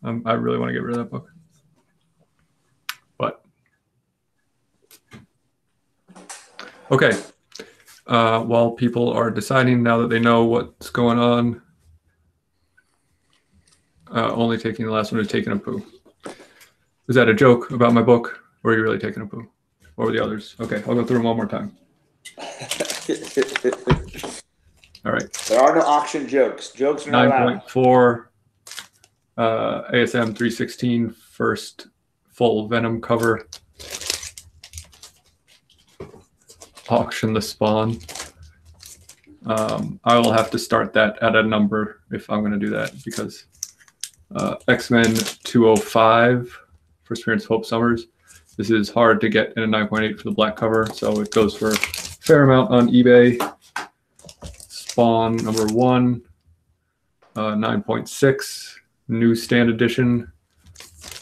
I really want to get rid of that book. But. Okay. While people are deciding now that they know what's going on, only taking the last one is taking a poo. Is that a joke about my book, or are you really taking a poo? What were the others? Okay, I'll go through them one more time. All right. There are no auction jokes. Jokes are not allowed. 9.4, ASM 316, first full Venom cover. Auction the Spawn. I will have to start that at a number if I'm going to do that, because X-Men 205, first appearance of Hope Summers. This is hard to get in a 9.8 for the black cover, so it goes for a fair amount on eBay. Spawn #1, 9.6, newsstand edition.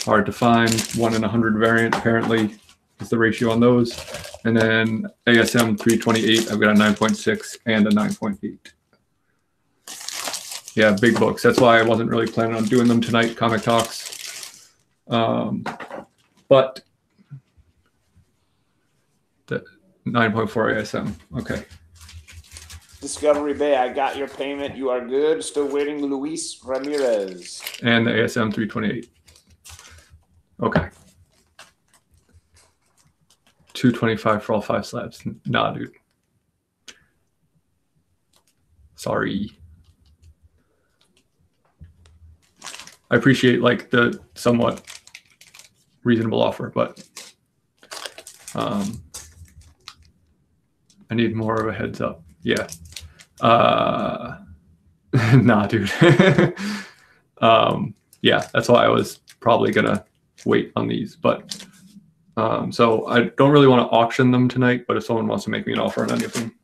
Hard to find, 1 in 100 variant apparently is the ratio on those. And then ASM 328, I've got a 9.6 and a 9.8. Yeah, big books. That's why I wasn't really planning on doing them tonight, Comic Talks. But the 9.4 ASM, okay. Discovery Bay, I got your payment. You are good. Still waiting, Luis Ramirez. And the ASM 328. Okay. 225 for all 5 slabs. Nah, dude. Sorry. I appreciate like the somewhat reasonable offer, but I need more of a heads up. Yeah. Nah, dude. Yeah, that's why I was probably gonna wait on these, but so I don't really want to auction them tonight, but if someone wants to make me an offer on any of them,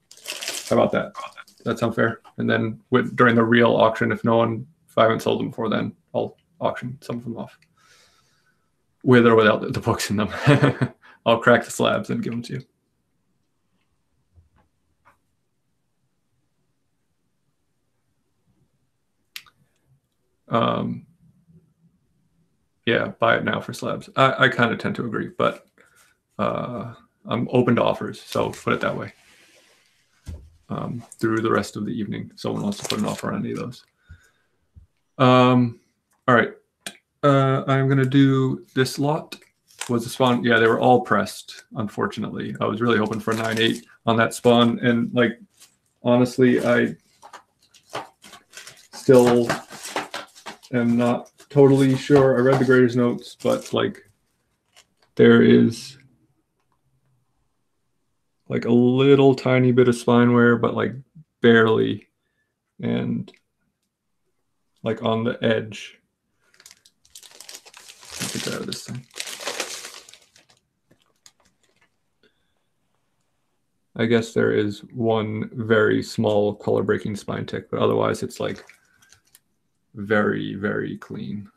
how about that? Does that sound fair? And then during the real auction, if I haven't sold them before then, I'll auction some of them off. With or without the books in them. I'll crack the slabs and give them to you. Yeah, buy it now for slabs. I kind of tend to agree, but I'm open to offers, so put it that way. Through the rest of the evening, if someone wants to put an offer on any of those. All right. I'm going to do this lot. Was the spawn? Yeah, they were all pressed, unfortunately. I was really hoping for a 9/8 on that spawn. And, like, honestly, I still am not totally sure. I read the grader's notes, but, like, there is, like, a little tiny bit of spine wear, but, like, barely. And, like, on the edge. Let me get out of this thing. I guess there is one very small color breaking spine tick, but otherwise it's like very, very clean.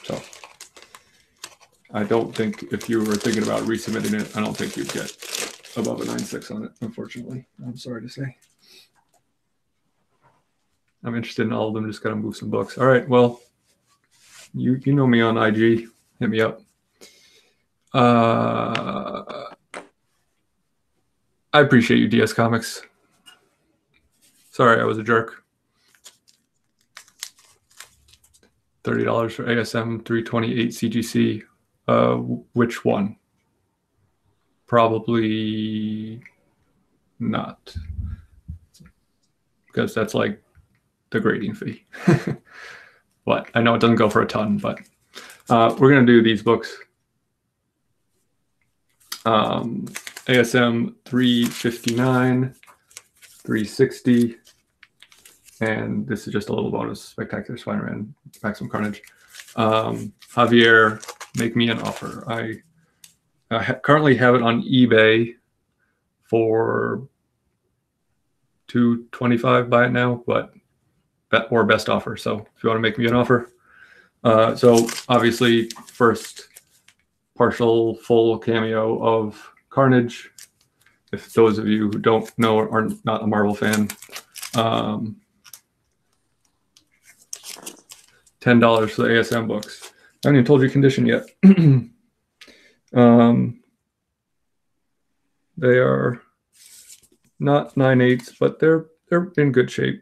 So I don't think if you were thinking about resubmitting it, I don't think you'd get above a 9.6 on it, unfortunately. I'm sorry to say. I'm interested in all of them, just gotta move some books. All right, well, you know me on IG, hit me up. I appreciate you, DS Comics. Sorry, I was a jerk. $30 for ASM 328 CGC. Which one? Probably not, because that's like the grading fee. But I know it doesn't go for a ton, but we're gonna do these books. ASM 359, 360, and this is just a little bonus. Spectacular Spider-Man, Maximum Carnage. Javier, make me an offer. I currently have it on eBay for $225. Buy it now, but or best offer. So if you want to make me an offer, so obviously first partial full cameo of Carnage. If those of you who don't know or are not a Marvel fan, $10 for the ASM books. I haven't even told you condition yet. They are not 9/8, but they're in good shape.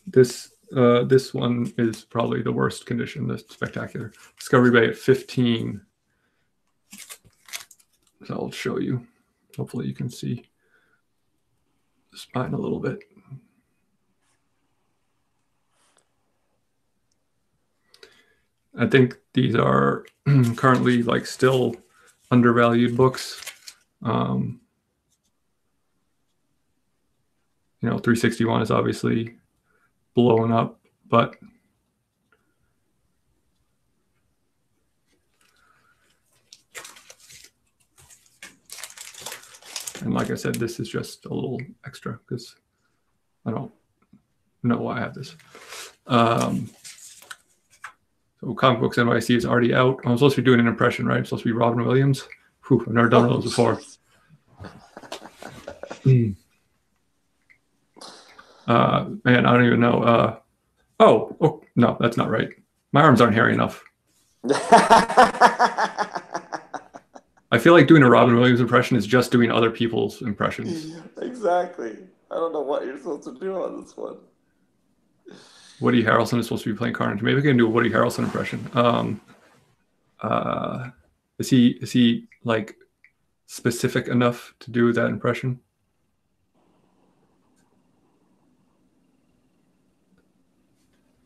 This one is probably the worst condition. The Spectacular Discovery Bay at 15. So I'll show you. Hopefully you can see the spine a little bit. I think these are currently like still undervalued books. You know, 361 is obviously blowing up, but and like I said, this is just a little extra because I don't know why I have this. So Comic Books NYC is already out. I'm supposed to be doing an impression, right? I'm supposed to be Robin Williams. Whew, I've never done those before. Man, I don't even know. Oh, no, that's not right. My arms aren't hairy enough. I feel like doing a Robin Williams impression is just doing other people's impressions. Exactly. I don't know what you're supposed to do on this one. Woody Harrelson is supposed to be playing Carnage. Maybe we can do a Woody Harrelson impression. Is he like specific enough to do that impression?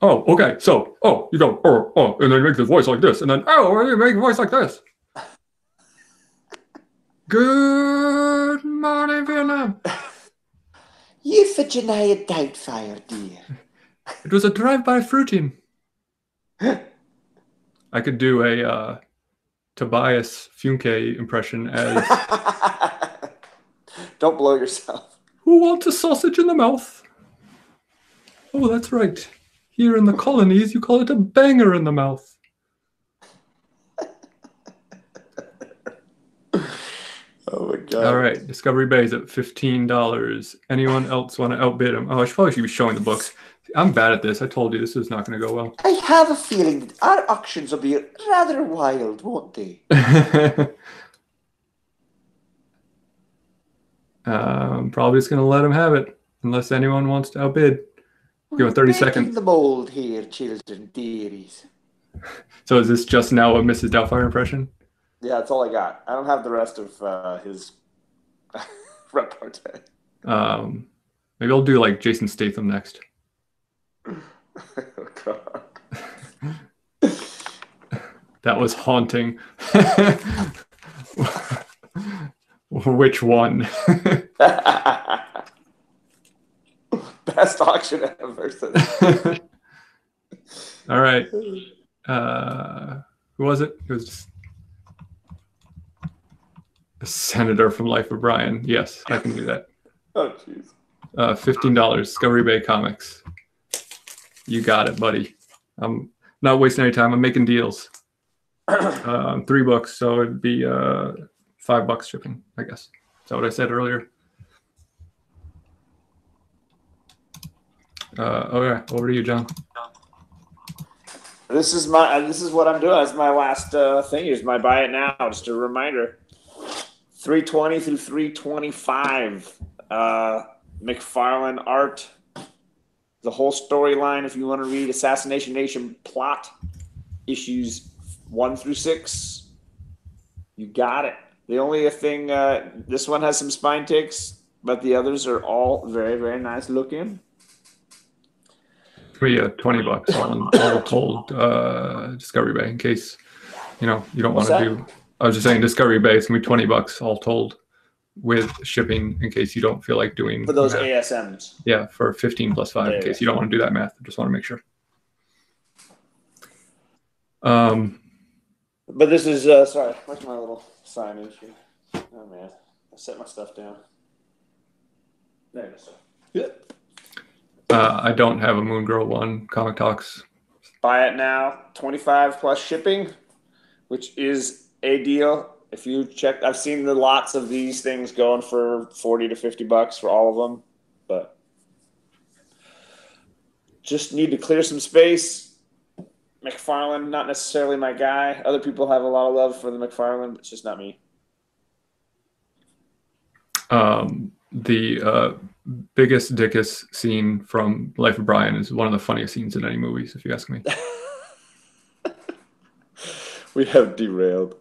Oh, okay. So, you go, and then make the voice like this, and then, you make a voice like this. Good morning, Vietnam. Euphigenia Doubtfire, dear. It was a drive-by fruiting. I could do a Tobias Funke impression as... Don't blow yourself. Who wants a sausage in the mouth? Oh, that's right. Here in the colonies, you call it a banger in the mouth. Oh my God. All right, Discovery Bay's at $15. Anyone else want to outbid him? Oh, I probably should be showing the books. I'm bad at this. I told you this is not going to go well. I have a feeling that our auctions will be rather wild, won't they? I'm probably just going to let him have it, unless anyone wants to outbid. Give it 30 seconds. The mold here, children, dearies. So is this just now a Mrs. Doubtfire impression? Yeah, that's all I got. I don't have the rest of his repartee. Maybe I'll do like Jason Statham next. Oh, God. That was haunting. Which one? Best auction ever. All right. Who was it? It was just a senator from Life of Brian. Yes, I can do that. Oh, jeez. $15. Discovery Bay Comics. You got it, buddy. I'm not wasting any time. I'm making deals. 3 books, so it'd be $5 shipping, I guess. Is that what I said earlier? Okay, over to you, John. This is what I'm doing. That's my last thing. Here's my buy it now. Just a reminder. 320 through 325. McFarlane art. The whole storyline. If you want to read Assassination Nation plot issues 1 through 6, you got it. The only thing, this one has some spine ticks, but the others are all very, very nice looking. For you, $20 all told. Discovery Bay, in case you don't want to do. I was just saying Discovery Bay. It's gonna be $20 all told, with shipping. In case you don't feel like doing for those math. ASMs. Yeah, for 15 plus 5. In case you don't want to do that math, I just want to make sure. But this is sorry. Where's my little signage here? Oh man, I set my stuff down. There it is. Yeah. I don't have a Moon Girl 1 Comic Talks. Buy it now, 25 plus shipping, which is a deal. If you check, I've seen the lots of these things going for $40 to $50 for all of them, but just need to clear some space. McFarlane, not necessarily my guy. Other people have a lot of love for the McFarlane, but it's just not me. The biggest dickus scene from Life of Brian is one of the funniest scenes in any movies, if you ask me. We have derailed.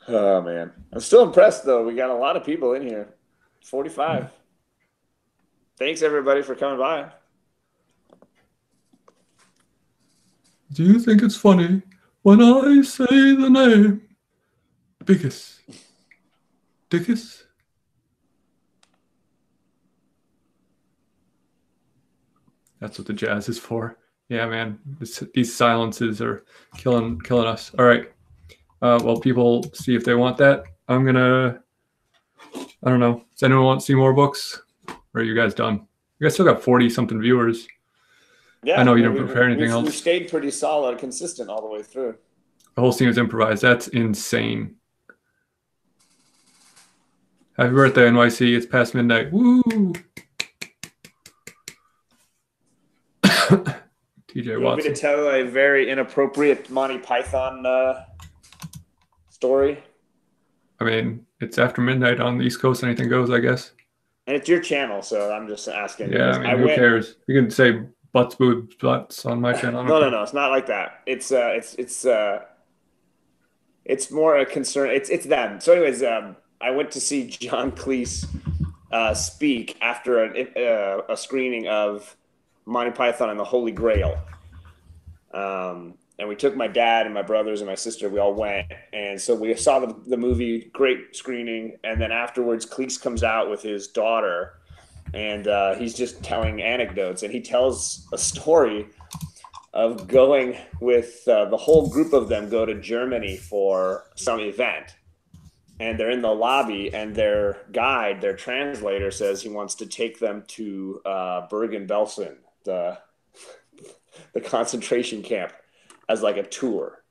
Oh, man. I'm still impressed, though. We got a lot of people in here. 45. Thanks, everybody, for coming by. Do you think it's funny when I say the name? Biggest. Dickus? That's what the jazz is for. Yeah, man. These silences are killing us. All right. Well, people see if they want that. I'm going to... I don't know. Does anyone want to see more books? Or are you guys done? You guys still got 40-something viewers. Yeah, I know you didn't prepare anything else. We stayed pretty solid, consistent all the way through. The whole scene was improvised. That's insane. Happy birthday, NYC. It's past midnight. Woo! TJ Watson. You want me to tell a very inappropriate Monty Python story? I mean, it's after midnight on the East Coast. Anything goes, I guess. And it's your channel, so I'm just asking. Yeah, I mean, who cares? You can say butts, boobs, butts on my channel. No. It's not like that. It's more a concern. It's them. So anyways, I went to see John Cleese speak after a screening of Monty Python and the Holy Grail. And we took my dad and my brothers and my sister. We all went, and so we saw the movie. Great screening. And then afterwards, Cleese comes out with his daughter, and he's just telling anecdotes. And he tells a story of going with the whole group of them go to Germany for some event. And they're in the lobby, and their guide, their translator, says he wants to take them to Bergen-Belsen, the concentration camp, as like a tour.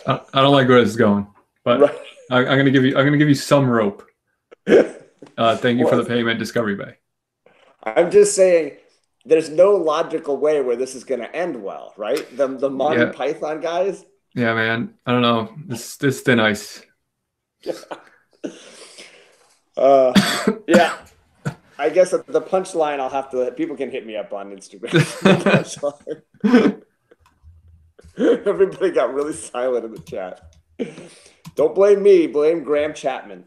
I don't like where this is going, but right. I'm gonna give you some rope. Thank you for the payment, Discovery Bay. I'm just saying, there's no logical way where this is going to end well, right? The Monty Python guys. Yeah, man. I don't know. This thin ice. Yeah. I guess the punchline I'll have to. People can hit me up on Instagram. Everybody got really silent in the chat. Don't blame me. Blame Graham Chapman.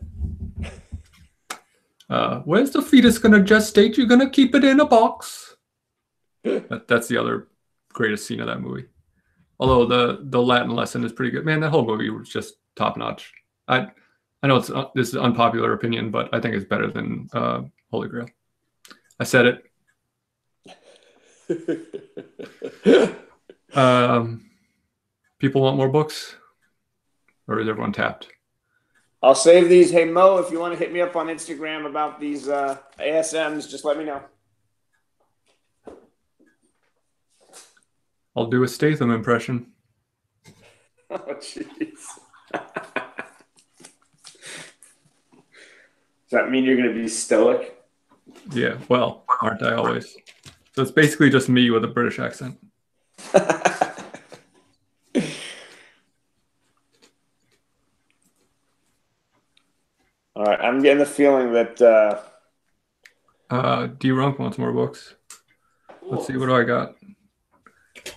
Where's the fetus gonna gestate? You're gonna keep it in a box. That's the other greatest scene of that movie. Although the Latin lesson is pretty good. Man, that whole movie was just top notch. I know this is an unpopular opinion, but I think it's better than Holy Grail. I said it. People want more books, or is everyone tapped? I'll save these. Hey, Mo, if you want to hit me up on Instagram about these ASMs, just let me know. I'll do a Statham impression. Oh, jeez. Does that mean you're going to be stoic? Yeah, well, aren't I always? So it's basically just me with a British accent. All right, I'm getting the feeling that D-Runk wants more books. Let's see, what do I got?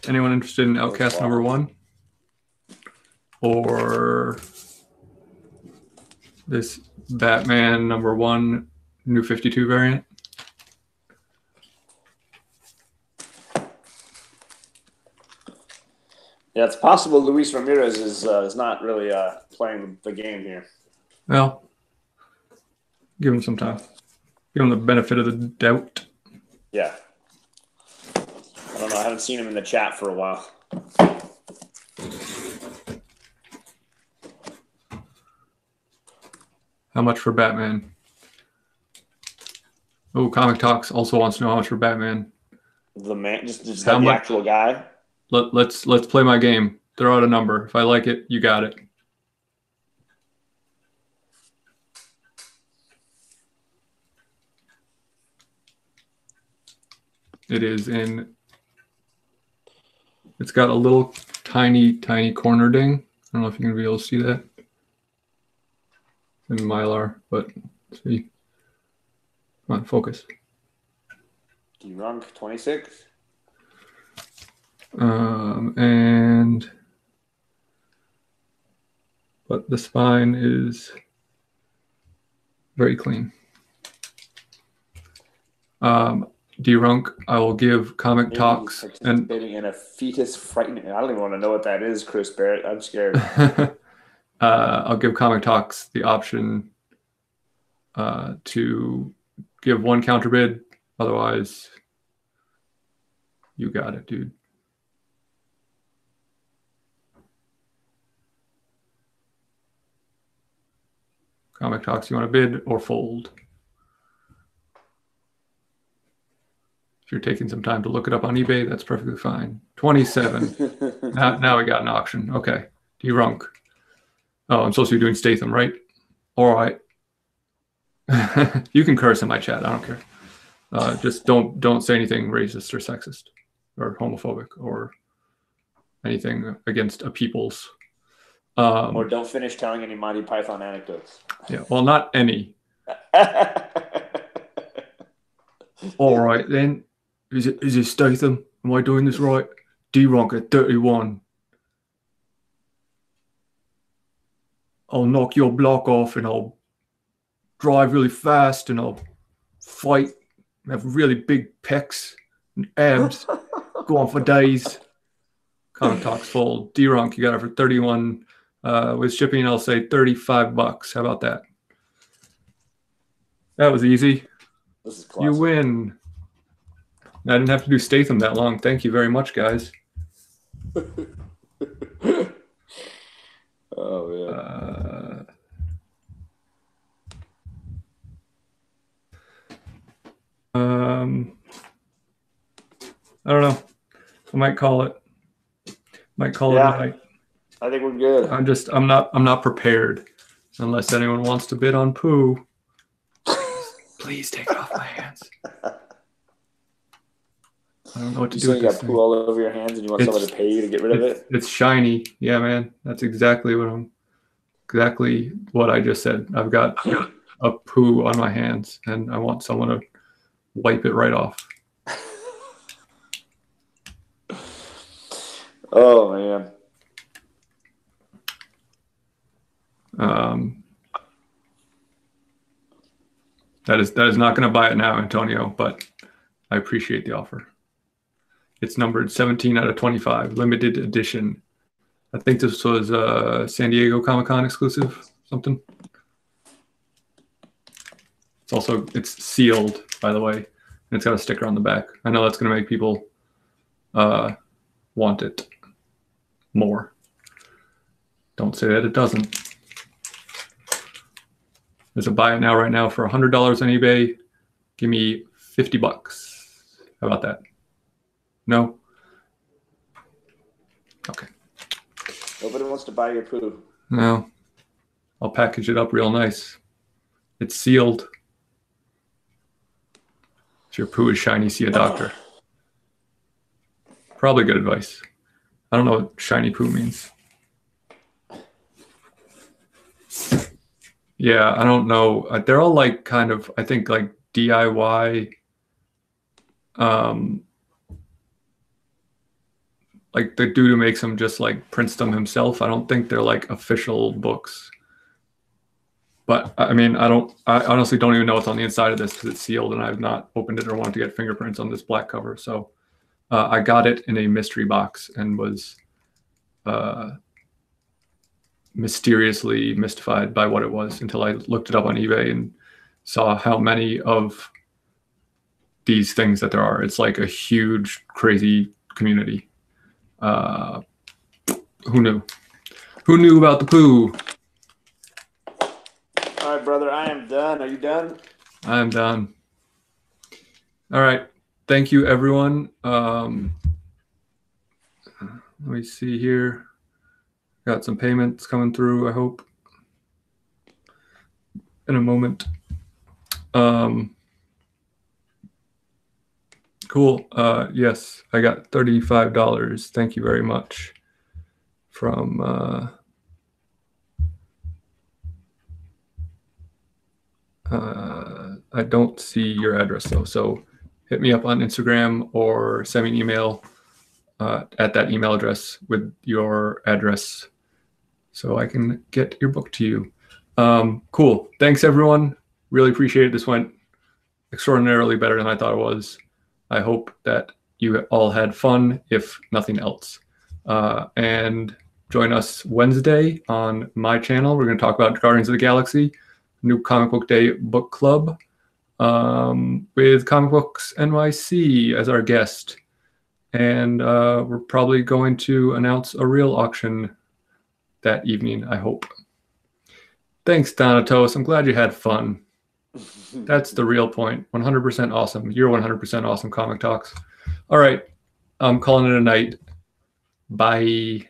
Anyone interested in Outcast #1? Or this Batman #1 New 52 variant? Yeah, it's possible Luis Ramirez is not really playing the game here. Well, give him some time. Give him the benefit of the doubt. Yeah. I don't know. I haven't seen him in the chat for a while. How much for Batman? Oh, Comic Talks also wants to know how much for Batman. The man, just the actual guy. Let's play my game. Throw out a number. If I like it, you got it. It is in. It's got a little tiny corner ding. I don't know if you're gonna be able to see that in Mylar, but let's see. Come on, focus. D-Runk 26. But the spine is very clean. D-Runk, I will give Comic Talks and participating in a fetus frightening. I don't even want to know what that is, Chris Barrett. I'm scared. I'll give Comic Talks the option to give one counter bid. Otherwise, you got it, dude. Comic Talks, you want to bid or fold? If you're taking some time to look it up on eBay, that's perfectly fine. 27. now we got an auction. Okay. D-Runk. Oh, I'm supposed to be doing Statham, right? All right. You can curse in my chat. I don't care. Just don't say anything racist or sexist or homophobic or anything against a people's. Or don't finish telling any Monty Python anecdotes. Yeah, well, not any. All right, then. Is it Statham? Am I doing this right? D-Runk at 31. I'll knock your block off and I'll drive really fast and I'll fight, have really big pecs and abs, go on for days. Comic Talk's full. D-Ronk, you got it for 31. With shipping, I'll say $35. How about that? That was easy. This is classic. You win. I didn't have to do Statham that long. Thank you very much, guys. Oh, yeah. I don't know. I might call it. Might call it a night. I think we're good. I'm not prepared unless anyone wants to bid on poo. Please take it off my hands. I don't know what to do with you this got thing. poo all over your hands and you want someone to pay you to get rid of it? It's shiny. Yeah, man. That's exactly what I just said. I've got a poo on my hands and I want someone to wipe it right off. Oh, man. That is not going to buy it now, Antonio, but I appreciate the offer. It's numbered 17 out of 25, limited edition. I think this was a San Diego Comic-Con exclusive, something. It's sealed, by the way, and it's got a sticker on the back. I know that's going to make people want it more. Don't say that it doesn't. There's a buy it now right now for $100 on eBay. Give me $50. How about that? No? Okay. Nobody wants to buy your poo. No. I'll package it up real nice. It's sealed. If your poo is shiny, see a doctor. Probably good advice. I don't know what shiny poo means. Yeah, I don't know. They're all like kind of, I think, like DIY. Like the dude who makes them just like prints them himself. I don't think they're like official books. But I mean, I honestly don't even know what's on the inside of this because it's sealed and I've not opened it or wanted to get fingerprints on this black cover. So I got it in a mystery box and was mysteriously mystified by what it was until I looked it up on eBay and saw how many of these things that there are. It's like a huge, crazy community. Who knew? Who knew about the poo? All right, brother, I am done. Are you done? I am done. All right. Thank you, everyone. Let me see here. Got some payments coming through, I hope, in a moment. Cool. Yes, I got $35. Thank you very much. From I don't see your address though, so hit me up on Instagram or send me an email at that email address with your address so I can get your book to you. Cool. Thanks, everyone. Really appreciate it. This went extraordinarily better than I thought it was. I hope that you all had fun, if nothing else. And join us Wednesday on my channel. We're going to talk about Guardians of the Galaxy, new Comic Book Day book club, with Comic Books NYC as our guest. And we're probably going to announce a real auction that evening, I hope. Thanks, Donatos. I'm glad you had fun. That's the real point. 100% awesome. You're 100% awesome, Comic Talks. All right. I'm calling it a night. Bye.